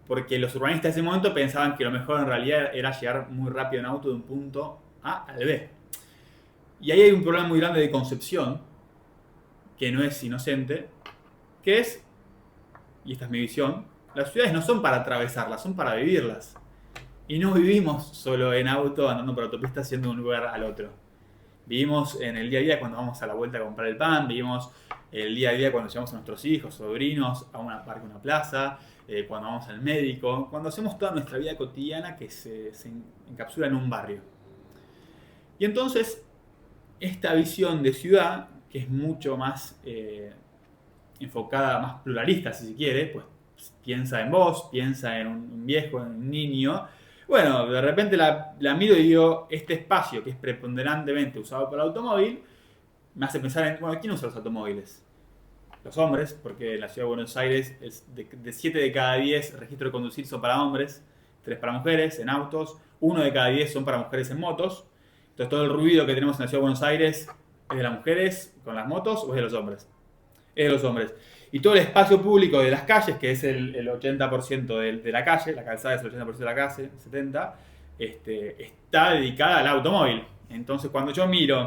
S2: Porque los urbanistas de ese momento pensaban que lo mejor en realidad era llegar muy rápido en auto de un punto A al B. Y ahí hay un problema muy grande de concepción, que no es inocente, que es, y esta es mi visión, las ciudades no son para atravesarlas, son para vivirlas. Y no vivimos solo en auto, andando por autopistas, yendo de un lugar al otro. Vivimos en el día a día cuando vamos a la vuelta a comprar el pan, vivimos el día a día cuando llevamos a nuestros hijos, sobrinos, a un parque, a una plaza, cuando vamos al médico, cuando hacemos toda nuestra vida cotidiana que se encapsula en un barrio. Y entonces, esta visión de ciudad, que es mucho más enfocada, más pluralista si se quiere, pues piensa en vos, piensa en un viejo, en un niño. Bueno, de repente la miro y digo, este espacio que es preponderantemente usado por el automóvil, me hace pensar en, bueno, ¿quién usa los automóviles? Los hombres, porque en la ciudad de Buenos Aires es de 7 de cada 10 registros de conducir son para hombres, 3 para mujeres en autos, 1 de cada 10 son para mujeres en motos. Entonces todo el ruido que tenemos en la ciudad de Buenos Aires es de las mujeres con las motos o es de los hombres. Es de los hombres. Y todo el espacio público de las calles, que es el 80% de la calle, la calzada es el 80% de la calle, 70%, está dedicada al automóvil. Entonces cuando yo miro,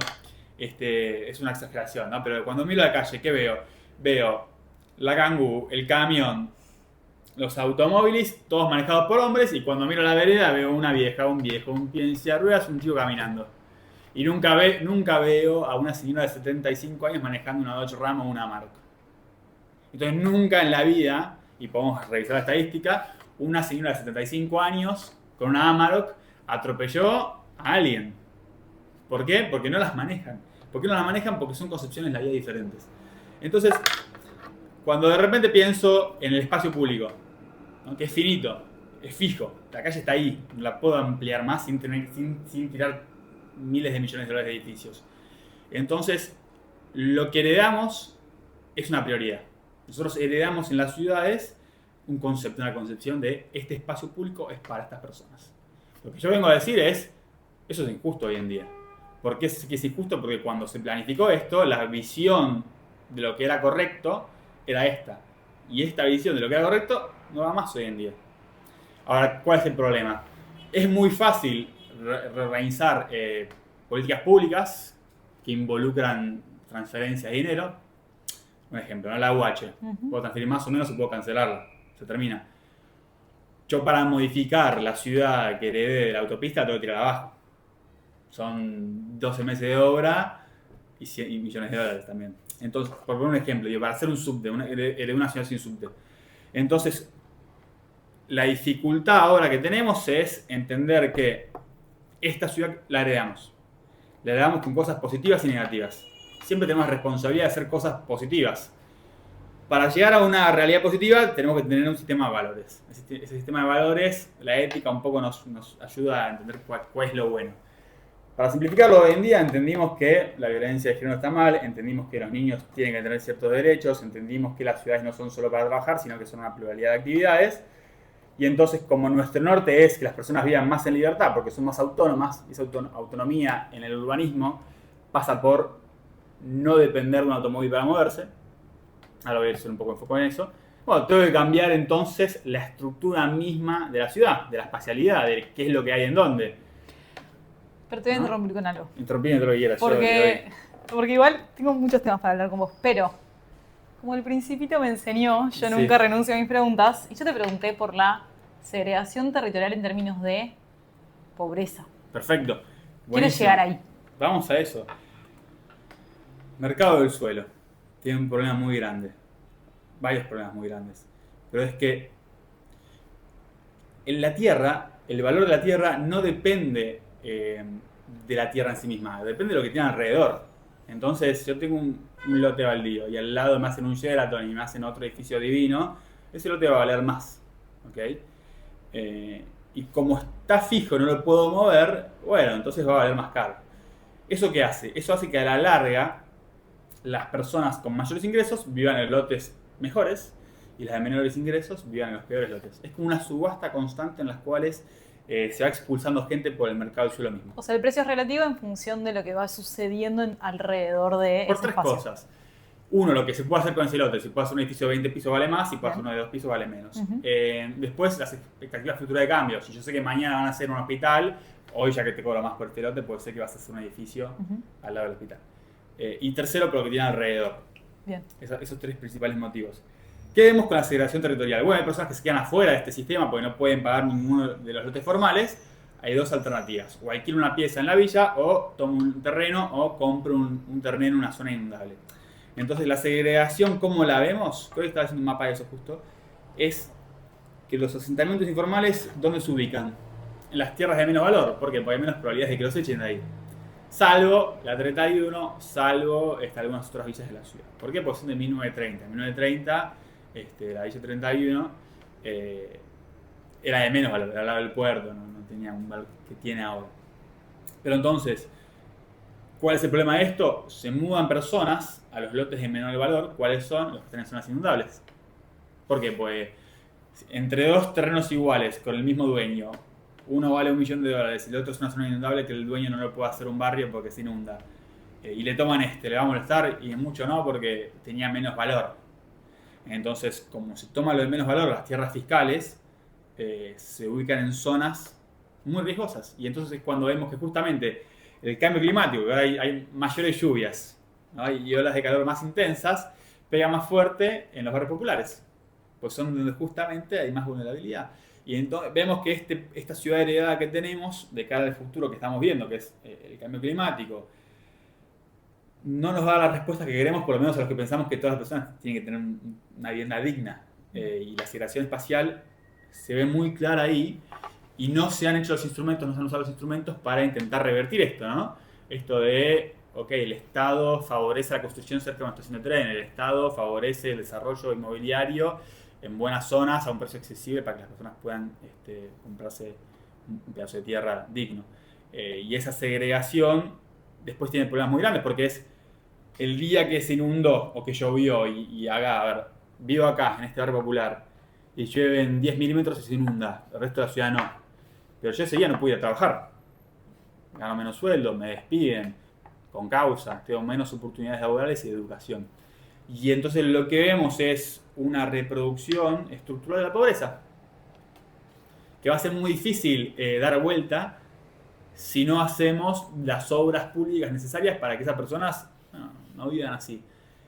S2: es una exageración, ¿no? Pero cuando miro la calle, ¿qué veo? Veo la Kangoo, el camión, los automóviles, todos manejados por hombres, y cuando miro la vereda veo una vieja, un viejo, un pie en silla de ruedas, un chico caminando. Y nunca veo a una señora de 75 años manejando una Dodge Ram o una Amarok. Entonces nunca en la vida, y podemos revisar la estadística, una señora de 75 años con una Amarok atropelló a alguien. ¿Por qué? Porque no las manejan. ¿Por qué no las manejan? Porque son concepciones de la vida diferentes. Entonces, cuando de repente pienso en el espacio público, ¿no? Que es finito, es fijo, la calle está ahí, no la puedo ampliar más sin tirar miles de millones de dólares de edificios. Entonces, lo que heredamos es una prioridad. Nosotros heredamos en las ciudades un concepto, una concepción de este espacio público es para estas personas. Lo que yo vengo a decir es, eso es injusto hoy en día. ¿Por qué es injusto? Porque cuando se planificó esto, la visión de lo que era correcto era esta. Y esta visión de lo que era correcto no va más hoy en día. Ahora, ¿cuál es el problema? Es muy fácil reorganizar políticas públicas que involucran transferencias de dinero. Un ejemplo, ¿no? La UH. Puedo transferir más o menos o puedo cancelarla. Se termina. Yo para modificar la ciudad que heredé de la autopista tengo que tirar abajo. Son 12 meses de obra y millones de dólares también. Entonces, por poner un ejemplo, para hacer un subte, heredé una ciudad sin subte. Entonces, la dificultad ahora que tenemos es entender que esta ciudad la heredamos. La heredamos con cosas positivas y negativas. Siempre tenemos responsabilidad de hacer cosas positivas. Para llegar a una realidad positiva tenemos que tener un sistema de valores. Ese sistema de valores, la ética un poco nos ayuda a entender cuál es lo bueno. Para simplificarlo, hoy en día entendimos que la violencia de género está mal, entendimos que los niños tienen que tener ciertos derechos, entendimos que las ciudades no son solo para trabajar, sino que son una pluralidad de actividades. Y entonces, como nuestro norte es que las personas vivan más en libertad porque son más autónomas, esa autonomía en el urbanismo pasa por no depender de un automóvil para moverse. Ahora voy a hacer un poco de enfoque en eso. Bueno, tengo que cambiar entonces la estructura misma de la ciudad, de la espacialidad, de qué es lo que hay en dónde.
S3: Pero te voy a
S2: ¿no?
S3: interrumpir con algo.
S2: Interrumpime todo lo que quieras.
S3: Porque igual tengo muchos temas para hablar con vos, pero como el Principito me enseñó, yo
S2: Sí.
S3: nunca renuncio a mis preguntas, y yo te pregunté por la segregación territorial en términos de pobreza.
S2: Perfecto.
S3: Quiero
S2: Buenísimo.
S3: llegar ahí.
S2: Vamos a eso. Mercado del suelo. Tiene un problema muy grande. Varios problemas muy grandes. Pero es que en la tierra, el valor de la tierra no depende de la tierra en sí misma, depende de lo que tiene alrededor. Entonces, yo tengo un lote baldío y al lado me hacen un Sheraton y me hacen otro edificio divino, ese lote va a valer más. ¿Ok? Y como está fijo, no lo puedo mover, bueno, entonces va a valer más caro. ¿Eso qué hace? Eso hace que a la larga las personas con mayores ingresos vivan en lotes mejores y las de menores ingresos vivan en los peores lotes. Es como una subasta constante en las cuales se va expulsando gente por el mercado del suelo mismo.
S3: O sea, el precio es relativo en función de lo que va sucediendo alrededor de
S2: Por
S3: ese
S2: tres
S3: espacio.
S2: cosas. Uno, lo que se puede hacer con ese lote. Si puedo hacer un edificio de 20 pisos vale más, si puedo hacer uno de 2 pisos vale menos. Después, las expectativas futuras de cambio. Si yo sé que mañana van a hacer un hospital, hoy ya que te cobro más por este lote, puede ser que vas a hacer un edificio al lado del hospital. Y tercero, por lo que tiene alrededor.
S3: Bien.
S2: Esos tres principales motivos. ¿Qué vemos con la segregación territorial? Bueno, hay personas que se quedan afuera de este sistema porque no pueden pagar ninguno de los lotes formales. Hay dos alternativas. O alquilo una pieza en la villa, o tomo un terreno, o compro un terreno en una zona inundable. Entonces, la segregación, ¿cómo la vemos? Hoy estaba haciendo un mapa de eso justo. Es que los asentamientos informales, ¿dónde se ubican? En las tierras de menos valor. ¿Por qué? Porque hay menos probabilidades de que los echen de ahí. Salvo la 31, salvo algunas otras villas de la ciudad. ¿Por qué? Porque son de 1930. En 1930, la villa 31 era de menos valor, era al lado del puerto, no tenía un valor que tiene ahora. Pero entonces, ¿cuál es el problema de esto? Se mudan personas a los lotes de menor valor. ¿Cuáles son? Los que están en zonas inundables. ¿Por qué? Pues entre dos terrenos iguales con el mismo dueño, uno vale $1 millón y el otro es una zona inundable que el dueño no lo puede hacer un barrio porque se inunda. Y le toman le va a molestar, y mucho no, porque tenía menos valor. Entonces, como se toma lo de menos valor, las tierras fiscales se ubican en zonas muy riesgosas. Y entonces es cuando vemos que justamente el cambio climático, que ahora hay mayores lluvias, ¿no? Y olas de calor más intensas, pega más fuerte en los barrios populares. Pues son donde justamente hay más vulnerabilidad. Y entonces vemos que esta ciudad heredada que tenemos de cara al futuro que estamos viendo, que es el cambio climático, no nos da la respuesta que queremos, por lo menos a los que pensamos que todas las personas tienen que tener una vivienda digna. Y la segregación espacial se ve muy clara ahí, y no se han hecho los instrumentos, no se han usado los instrumentos para intentar revertir esto, ¿no? Esto de, ok, el Estado favorece la construcción cerca de una estación de tren, el Estado favorece el desarrollo inmobiliario en buenas zonas a un precio accesible para que las personas puedan comprarse un pedazo de tierra digno. Y esa segregación después tiene problemas muy grandes, porque es el día que se inundó o que llovió y a ver, vivo acá en este barrio popular y llueven 10 milímetros y se inunda, el resto de la ciudad no. Pero yo ese día no pude ir a trabajar, gano menos sueldo, me despiden con causa, tengo menos oportunidades laborales y de educación. Y entonces lo que vemos es una reproducción estructural de la pobreza, que va a ser muy difícil dar vuelta si no hacemos las obras públicas necesarias para que esas personas no vivan así.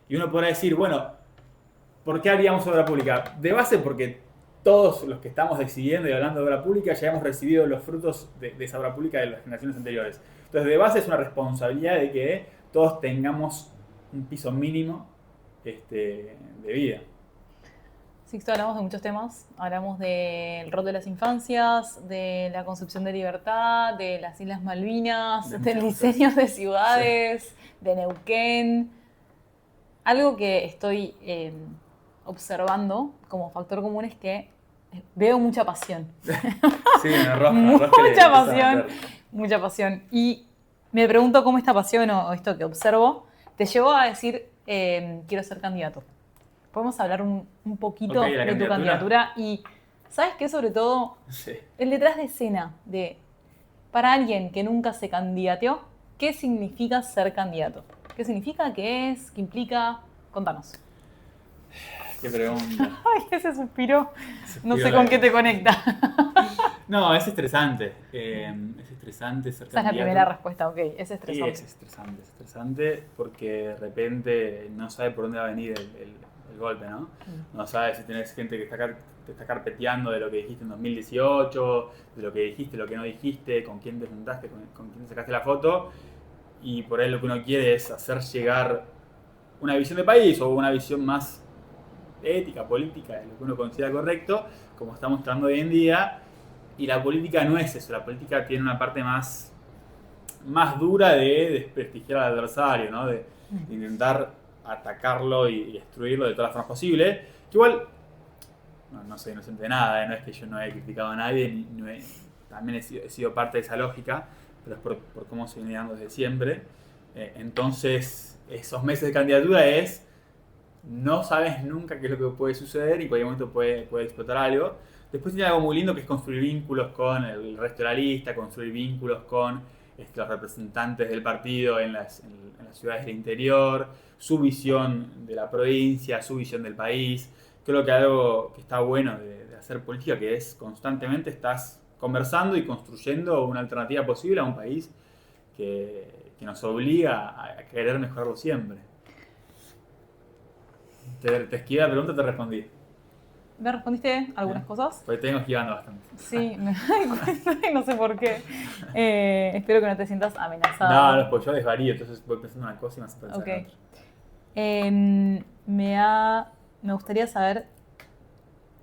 S2: Y uno podrá decir, bueno, ¿por qué haríamos obra pública? De base porque todos los que estamos decidiendo y hablando de obra pública ya hemos recibido los frutos de esa obra pública de las generaciones anteriores. Entonces, de base es una responsabilidad de que todos tengamos un piso mínimo de vida.
S3: Sixto, hablamos de muchos temas. Hablamos del rol de las infancias, de la concepción de libertad, de las Islas Malvinas, del diseño de ciudades, de Neuquén. Algo que estoy observando como factor común es que veo mucha pasión.
S2: Sí, me arroja,
S3: mucha pasión. Y me pregunto cómo esta pasión o esto que observo te llevó a decir, quiero ser candidato. Podemos hablar un poquito de tu candidatura y, ¿sabes qué? Sobre todo, el detrás de escena para alguien que nunca se candidateó, ¿qué significa ser candidato? ¿Qué significa? ¿Qué es? ¿Qué implica? Contanos.
S2: Qué pregunta.
S3: Ay, ese suspiro. No sé con qué te conecta.
S2: No, es estresante. Es estresante ser
S3: Esa es la
S2: candidato.
S3: primera respuesta, ok. Es
S2: Sí,
S3: estresante.
S2: es estresante porque de repente no sabe por dónde va a venir el golpe, ¿no? No sabes si tenés gente que te está carpeteando de lo que dijiste en 2018, de lo que dijiste, lo que no dijiste, con quién te juntaste, con quién te sacaste la foto. Y por ahí lo que uno quiere es hacer llegar una visión de país o una visión más ética, política, de lo que uno considera correcto, como está mostrando hoy en día. Y la política no es eso, la política tiene una parte más dura de desprestigiar al adversario, ¿no? De intentar atacarlo y destruirlo de todas las formas posibles. Que igual, no soy inocente de nada, no es que yo no he criticado a nadie, también he sido parte de esa lógica, pero es por cómo se viene dando desde siempre. Entonces, esos meses de candidatura no sabes nunca qué es lo que puede suceder y en cualquier momento puede explotar algo. Después tiene algo muy lindo que es construir vínculos con el resto de la lista, construir vínculos con los representantes del partido en las ciudades del interior, su visión de la provincia, su visión del país. Creo que algo que está bueno de hacer política, que es constantemente estás conversando y construyendo una alternativa posible a un país que nos obliga a querer mejorarlo siempre. Te esquivé la pregunta, te respondí.
S3: ¿Me respondiste algunas cosas?
S2: Porque te vengo esquivando bastante.
S3: Sí, me doy cuenta y no sé por qué. Espero que no te sientas amenazada.
S2: No, pues yo desvarío, entonces voy pensando una cosa y me hace pensar en otra.
S3: Me gustaría saber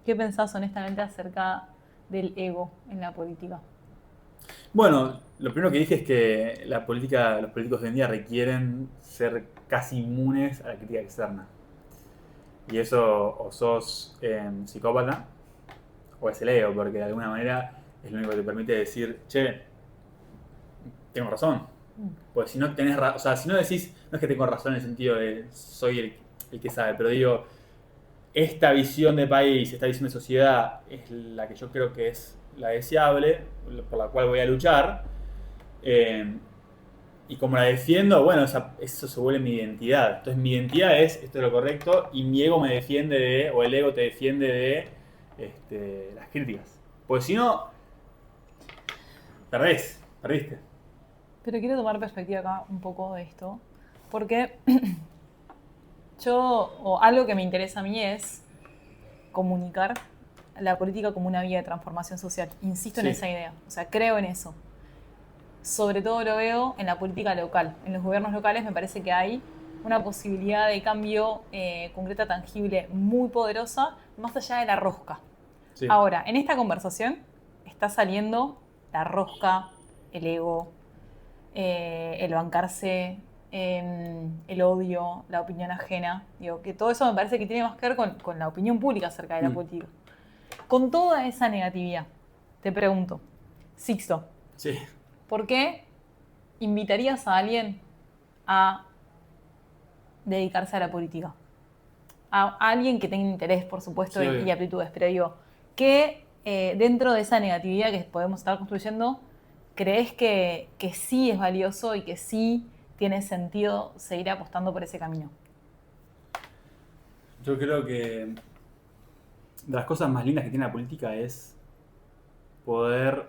S3: qué pensás honestamente acerca del ego en la política.
S2: Bueno, lo primero que dije es que los políticos de hoy en día requieren ser casi inmunes a la crítica externa. Y eso o sos psicópata o es el ego, porque de alguna manera es lo único que te permite decir, che, tengo razón. Pues si no tenés razón, o sea, si no decís, no es que tengo razón en el sentido de soy el que sabe, pero digo, esta visión de país, esta visión de sociedad es la que yo creo que es la deseable, por la cual voy a luchar. Y como la defiendo, bueno, eso se vuelve mi identidad. Entonces mi identidad es esto es lo correcto y mi ego me defiende o el ego te defiende de las críticas. Porque si no, perdiste.
S3: Pero quiero tomar perspectiva acá un poco de esto, porque algo que me interesa a mí es comunicar la política como una vía de transformación social. Insisto en esa idea, o sea, creo en eso. Sobre todo lo veo en la política local. En los gobiernos locales me parece que hay una posibilidad de cambio concreta, tangible, muy poderosa, más allá de la rosca. Sí. Ahora, en esta conversación está saliendo la rosca, el ego, el bancarse, el odio, la opinión ajena. Digo, que todo eso me parece que tiene más que ver con la opinión pública acerca de la política. Con toda esa negatividad, te pregunto, Sixto,
S2: sí.
S3: ¿por qué invitarías a alguien a dedicarse a la política? A alguien que tenga interés, por supuesto, sí, y aptitudes, pero digo, ¿qué dentro de esa negatividad que podemos estar construyendo, crees que sí es valioso y que sí tiene sentido seguir apostando por ese camino?
S2: Yo creo que de las cosas más lindas que tiene la política es poder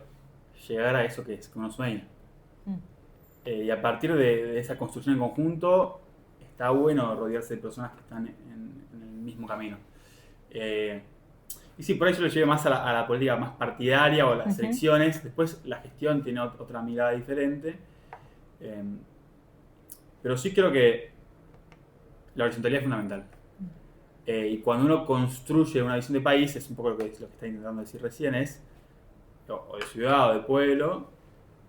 S2: llegar a eso que uno sueña. Y a partir de esa construcción en conjunto, está bueno rodearse de personas que están en el mismo camino. Y sí, por eso lo llevo más a la política más partidaria o a las elecciones. Después la gestión tiene otra mirada diferente. Pero sí creo que la horizontalidad es fundamental. Y cuando uno construye una visión de país, es un poco lo que está intentando decir recién, o de ciudad o de pueblo,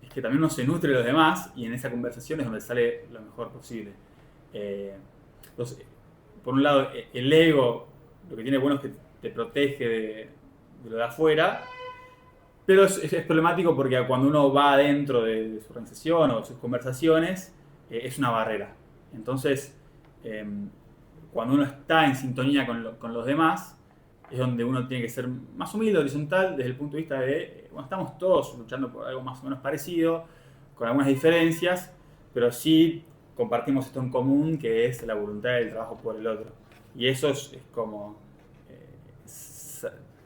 S2: es que también uno se nutre de los demás y en esa conversación es donde sale lo mejor posible. Entonces, por un lado, el ego, lo que tiene bueno es que te protege de lo de afuera, pero es problemático porque cuando uno va adentro de su organización o de sus conversaciones, es una barrera. Entonces, cuando uno está en sintonía con los demás, es donde uno tiene que ser más humilde, horizontal, desde el punto de vista de, bueno, estamos todos luchando por algo más o menos parecido, con algunas diferencias, pero sí compartimos esto en común, que es la voluntad del trabajo por el otro. Y eso es como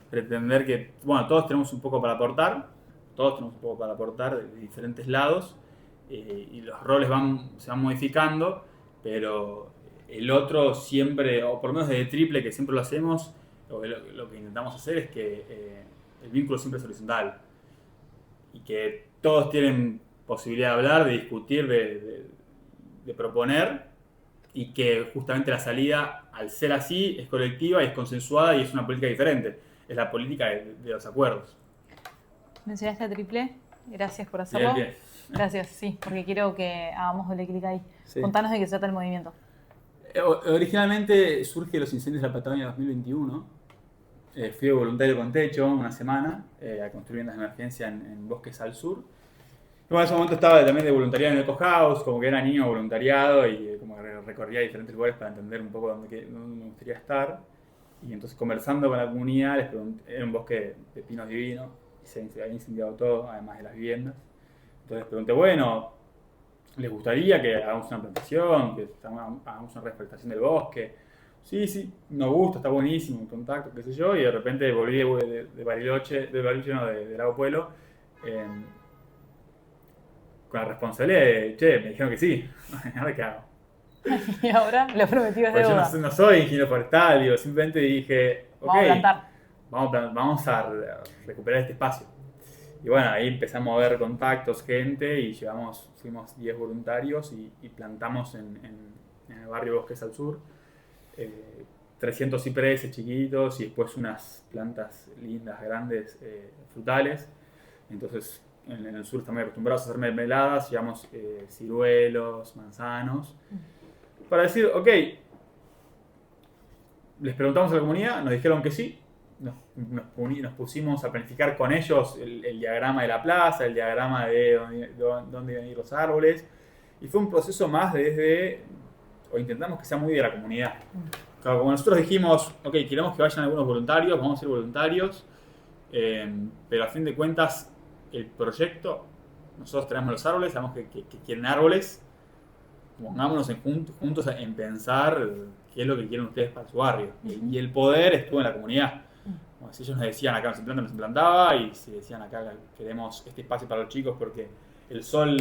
S2: pretender que, bueno, todos tenemos un poco para aportar, de diferentes lados, y los roles se van modificando, pero el otro siempre, o por lo menos de triple, que siempre lo hacemos, o lo que intentamos hacer es que el vínculo siempre es horizontal y que todos tienen posibilidad de hablar, de discutir, de proponer, y que justamente la salida, al ser así, es colectiva y es consensuada y es una política diferente. Es la política de los acuerdos.
S3: Mencionaste a triple, gracias por hacerlo.
S2: Bien.
S3: Gracias, sí, porque quiero que hagamos doble clic ahí.
S2: Sí.
S3: Contanos de qué se trata el movimiento.
S2: Originalmente surge de los incendios de la Patagonia 2021. Fui de voluntario con techo una semana a construir viviendas de emergencia en bosques al sur. Y bueno, en ese momento estaba también de voluntariado en el Ecohouse, como que era niño voluntariado y como que recorría diferentes lugares para entender un poco dónde me gustaría estar. Y entonces conversando con la comunidad, les pregunté, era un bosque de pinos divino, y se había incendiado todo, además de las viviendas. Entonces les pregunté, bueno, ¿les gustaría que hagamos una plantación, que hagamos una reforestación del bosque? Sí, nos gusta, está buenísimo, en contacto, qué sé yo, y de repente volví de Bariloche, de Lago Pueblo, con la responsabilidad de, che, me dijeron que sí, ¿ahora qué hago?
S3: Y ahora lo prometido es deuda.
S2: Pues yo no soy ingeniero forestal, digo, simplemente dije, ok, vamos a recuperar este espacio. Y bueno, ahí empezamos a ver contactos, gente, y fuimos 10 voluntarios y plantamos en el barrio Bosques al Sur 300 cipreses chiquitos y después unas plantas lindas, grandes, frutales. Entonces, en el sur estamos acostumbrados a hacer mermeladas, llevamos ciruelos, manzanos, para decir, ok, les preguntamos a la comunidad, nos dijeron que sí, nos pusimos a planificar con ellos el diagrama de la plaza, el diagrama de dónde iban a ir los árboles, y fue un proceso más intentamos que sea muy de la comunidad. Claro, como nosotros dijimos, ok, queremos que vayan algunos voluntarios, vamos a ser voluntarios, pero a fin de cuentas, el proyecto, nosotros tenemos los árboles, sabemos que quieren árboles, pongámonos juntos en pensar qué es lo que quieren ustedes para su barrio. Y el poder estuvo en la comunidad. Como si ellos nos decían acá nos implantaba, y si decían acá queremos este espacio para los chicos porque el sol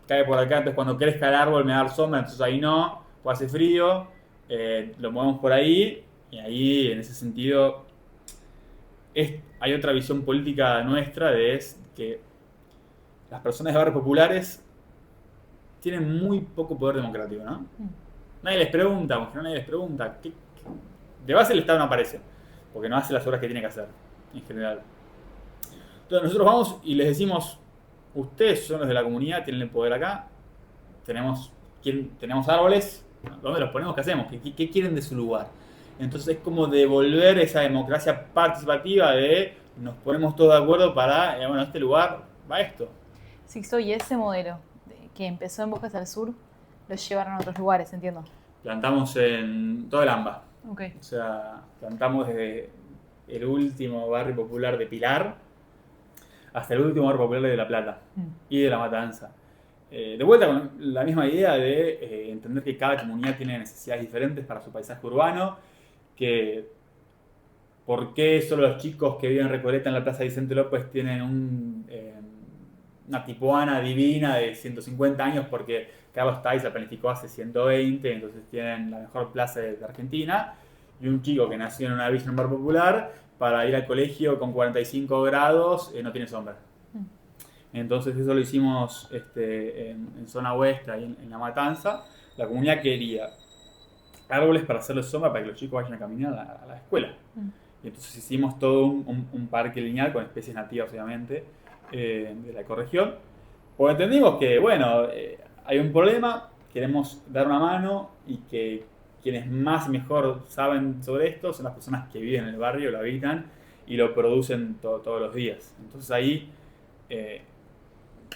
S2: cae por acá, entonces cuando crezca el árbol me va a dar sombra, entonces ahí no, pues hace frío, lo movemos por ahí, y ahí en ese sentido hay otra visión política nuestra que las personas de barrios populares tienen muy poco poder democrático, ¿no? Nadie les pregunta, de base el Estado no aparece, porque no hace las obras que tiene que hacer, en general. Entonces nosotros vamos y les decimos, ustedes son los de la comunidad, tienen el poder acá, tenemos árboles, ¿dónde los ponemos? ¿Qué hacemos? ¿Qué quieren de su lugar? Entonces es como devolver esa democracia participativa de nos ponemos todos de acuerdo para, en este lugar va esto.
S3: Sixto, y ese modelo que empezó en Bosques al Sur, lo llevaron a otros lugares, entiendo.
S2: Plantamos en todo el AMBA.
S3: Okay.
S2: O sea, plantamos desde el último barrio popular de Pilar hasta el último barrio popular de La Plata y de La Matanza. De vuelta con la misma idea de entender que cada comunidad tiene necesidades diferentes para su paisaje urbano, que por qué solo los chicos que viven en Recoleta en la Plaza Vicente López tienen una tipuana divina de 150 años porque Carlos Taiz la planificó hace 120, entonces tienen la mejor plaza de Argentina, y un chico que nació en una villa en un bar popular, para ir al colegio con 45 grados, no tiene sombra. Entonces eso lo hicimos en zona oeste, ahí en La Matanza. La comunidad quería árboles para hacerles sombra para que los chicos vayan a caminar a la escuela. Y entonces hicimos todo un parque lineal con especies nativas, obviamente, de la ecorregión. Porque entendimos que, bueno, hay un problema, queremos dar una mano, y que quienes más y mejor saben sobre esto son las personas que viven en el barrio, lo habitan y lo producen todos los días. Entonces ahí,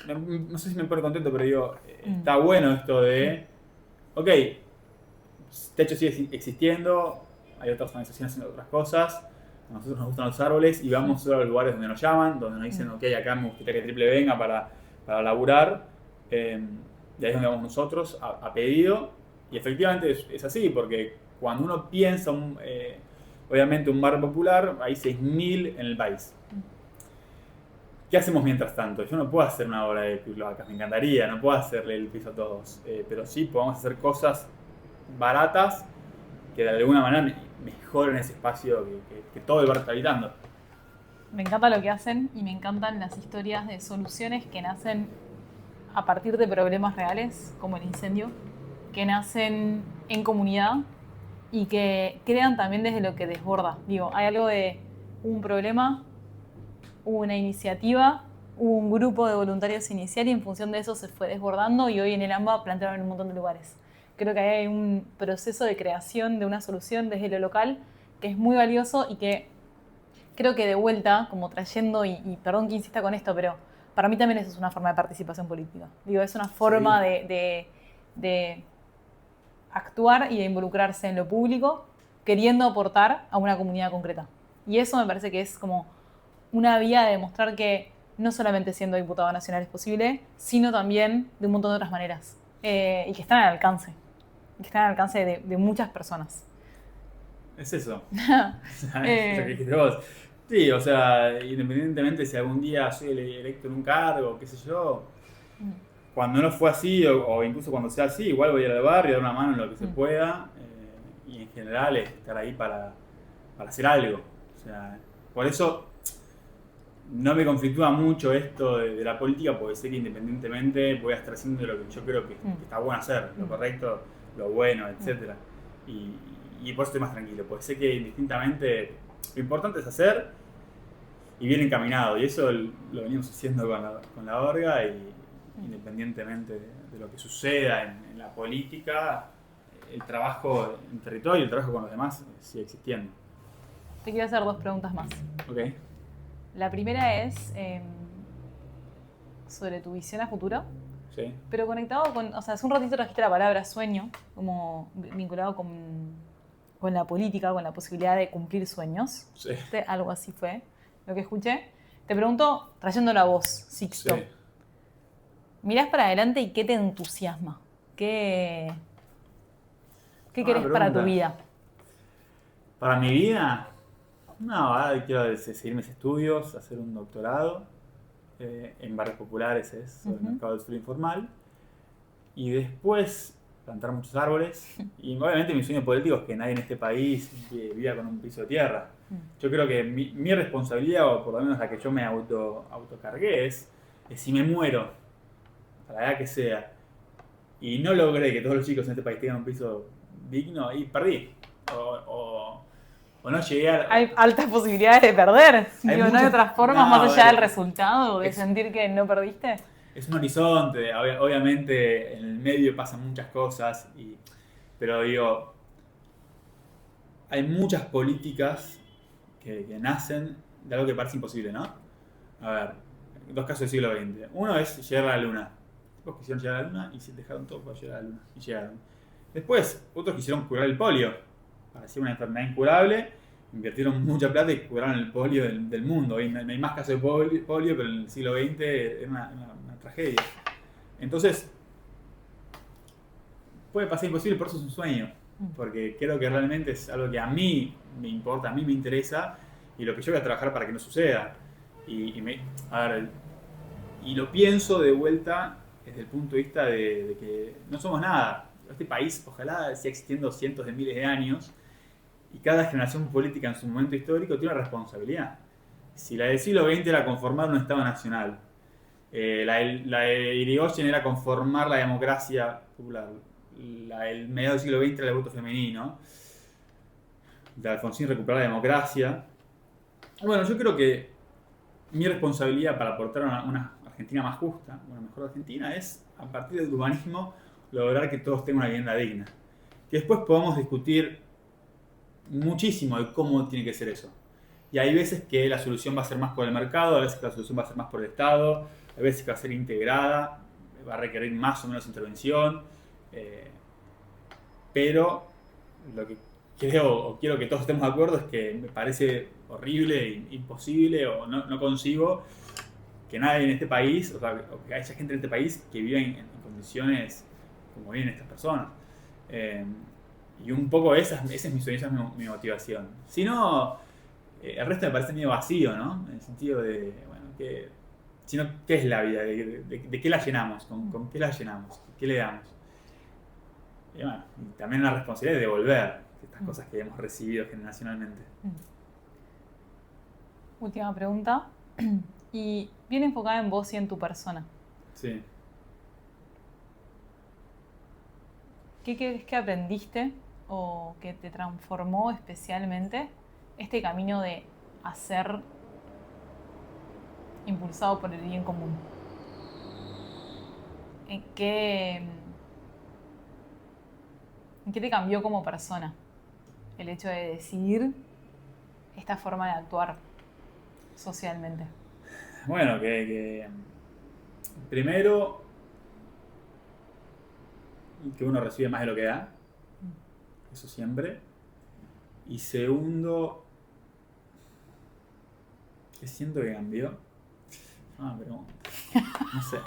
S2: no sé si me pone contento, pero digo, está bueno esto de, ok, techo sigue existiendo, hay otras organizaciones haciendo otras cosas, a nosotros nos gustan los árboles y vamos solo a los lugares donde nos llaman, donde nos dicen, ok, acá me gustaría que Triple venga para laburar, y ahí es donde vamos nosotros, a pedido. Y efectivamente es así, porque cuando uno piensa, Obviamente un barrio popular, hay 6.000 en el país. ¿Qué hacemos mientras tanto? Yo no puedo hacer una obra de cloacas, me encantaría, no puedo hacerle el piso a todos, pero sí podemos hacer cosas baratas que de alguna manera mejoren ese espacio que todo el barrio está habitando.
S3: Me encanta lo que hacen y me encantan las historias de soluciones que nacen a partir de problemas reales, como el incendio, que nacen en comunidad y que crean también desde lo que desborda. Digo, hay algo de un problema, hubo una iniciativa, hubo un grupo de voluntarios inicial y en función de eso se fue desbordando y hoy en el AMBA plantearon en un montón de lugares. Creo que hay un proceso de creación de una solución desde lo local que es muy valioso y que creo que de vuelta, como trayendo, y perdón que insista con esto, pero para mí también eso es una forma de participación política. Digo, es una forma de actuar y de involucrarse en lo público, queriendo aportar a una comunidad concreta. Y eso me parece que es como una vía de demostrar que no solamente siendo diputado nacional es posible, sino también de un montón de otras maneras. Y que están al alcance. Que están al alcance de muchas personas.
S2: Es eso. Lo que dijiste vos. Sí, o sea, independientemente si algún día soy electo en un cargo, qué sé yo, cuando no fue así, o incluso cuando sea así, igual voy a ir al barrio, dar una mano en lo que se pueda, y en general estar ahí para hacer algo. O sea, por eso no me conflictúa mucho esto de la política, porque sé que independientemente voy a estar haciendo lo que yo creo que está bueno hacer, lo correcto, lo bueno, etc. Y por eso estoy más tranquilo, porque sé que indistintamente lo importante es hacer y bien encaminado, y eso lo venimos haciendo con la orga, y independientemente de lo que suceda en la política, el trabajo en territorio, el trabajo con los demás sigue existiendo.
S3: Te quiero hacer 2 preguntas más.
S2: Ok.
S3: La primera es sobre tu visión a futuro.
S2: Sí.
S3: Pero conectado con, o sea, hace un ratito trajiste la palabra sueño, como vinculado con la política, con la posibilidad de cumplir sueños.
S2: Sí.
S3: Algo así fue lo que escuché. Te pregunto, trayéndolo a vos, Sixto.
S2: Sí.
S3: Mirás para adelante y ¿qué te entusiasma? ¿Qué querés para tu vida?
S2: ¿Para mi vida? No, ahora quiero seguir mis estudios, hacer un doctorado en barrios populares, sobre el mercado del suelo informal. Y después plantar muchos árboles. Y obviamente mi sueño político es que nadie en este país viva con un piso de tierra. Yo creo que mi responsabilidad, o por lo menos la que yo me autocargué, es si me muero, a la edad que sea, y no logré que todos los chicos en este país tengan un piso digno, y perdí. O no llegué a...
S3: Hay altas posibilidades de perder. Digo, ¿no hay otras formas más allá del resultado, de sentir que no perdiste?
S2: Es un horizonte, obviamente en el medio pasan muchas cosas, pero digo, hay muchas políticas que nacen de algo que parece imposible, ¿no? A ver, 2 casos del siglo XX. Uno es llegar a la luna. Los quisieron llegar a la luna y se dejaron todo para llegar a la luna. Y llegaron. Después, otros quisieron curar el polio. Parecía una enfermedad incurable. Invirtieron mucha plata y curaron el polio del mundo. Hoy no hay más casos de polio, pero en el siglo XX era una tragedia. Entonces, puede pasar imposible, por eso es un sueño. Porque creo que realmente es algo que a mí me importa, a mí me interesa, y lo que yo voy a trabajar para que no suceda. Y lo pienso de vuelta desde el punto de vista de que no somos nada. Este país ojalá siga existiendo cientos de miles de años, y cada generación política en su momento histórico tiene una responsabilidad. Si la del siglo XX era conformar un Estado nacional, la de Irigoyen era conformar la democracia popular, la del mediados del siglo XX era el voto femenino, de Alfonsín recuperar la democracia. Bueno, yo creo que mi responsabilidad para aportar una Argentina más justa, una mejor Argentina, es a partir del urbanismo lograr que todos tengan una vivienda digna. Que después podamos discutir muchísimo de cómo tiene que ser eso. Y hay veces que la solución va a ser más por el mercado, a veces que la solución va a ser más por el Estado, a veces que va a ser integrada, va a requerir más o menos intervención. Pero lo que creo o quiero que todos estemos de acuerdo es que me parece horrible, imposible, o no consigo que nadie en este país, o que haya gente en este país que viva en condiciones como viven estas personas. Y un poco ese es mi sueño, esa es mi motivación. Si no, el resto me parece medio vacío, ¿no? En el sentido de, bueno, ¿qué es la vida? ¿De qué la llenamos? ¿Con qué la llenamos? ¿Qué le damos? Y bueno, también la responsabilidad de devolver estas cosas que hemos recibido generacionalmente.
S3: Última pregunta. Y bien enfocada en vos y en tu persona.
S2: Sí.
S3: ¿Qué crees que aprendiste o que te transformó especialmente este camino de hacer impulsado por el bien común? ¿En qué te cambió como persona el hecho de decidir esta forma de actuar socialmente?
S2: Bueno, que primero, que uno recibe más de lo que da, eso siempre. Y segundo, que siento que cambió. Pero no sé.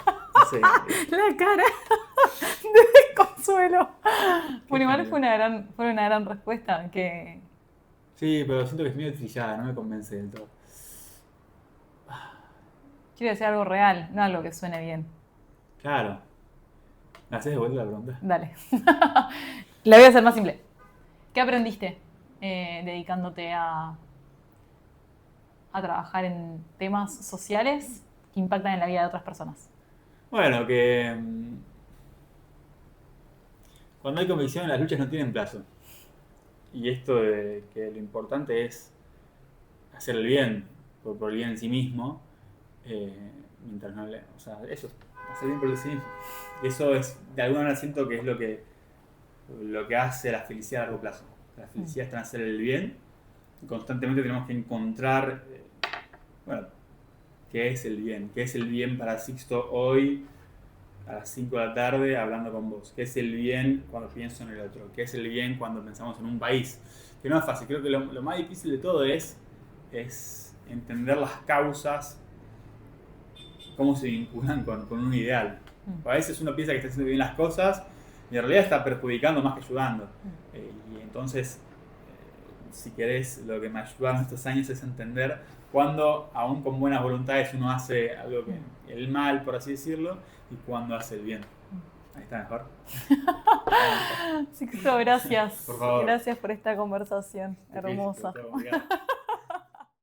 S3: La cara de Consuelo. Bueno, igual fue una gran respuesta que...
S2: Sí, pero siento que es medio trillada, no me convence del todo.
S3: Quiero decir algo real, no algo que suene bien.
S2: Claro. ¿Me haces de vuelta la pregunta?
S3: Dale. La voy a hacer más simple. ¿Qué aprendiste dedicándote a trabajar en temas sociales que impactan en la vida de otras personas?
S2: Bueno, que cuando hay convicción las luchas no tienen plazo. Y esto de que lo importante es hacer el bien por el bien en sí mismo, mientras no le... O sea, eso, hacer bien por el sí mismo. Eso es, de alguna manera siento que es lo que hace la felicidad a largo plazo. La felicidad está en hacer el bien. Y constantemente tenemos que encontrar, qué es el bien. ¿Qué es el bien para Sixto hoy a las 5 de la tarde hablando con vos? ¿Qué es el bien cuando pienso en el otro? ¿Qué es el bien cuando pensamos en un país? Que no es fácil. Creo que lo más difícil de todo es entender las causas, cómo se vinculan con un ideal. A veces uno piensa que está haciendo bien las cosas y en realidad está perjudicando más que ayudando. Y entonces, si querés, lo que me ayudaron estos años es entender cuando, aún con buenas voluntades, uno hace algo que el mal, por así decirlo, y cuando hace el bien. Ahí está mejor.
S3: Sixto, gracias.
S2: Por favor.
S3: Gracias por esta conversación hermosa.
S2: Listo,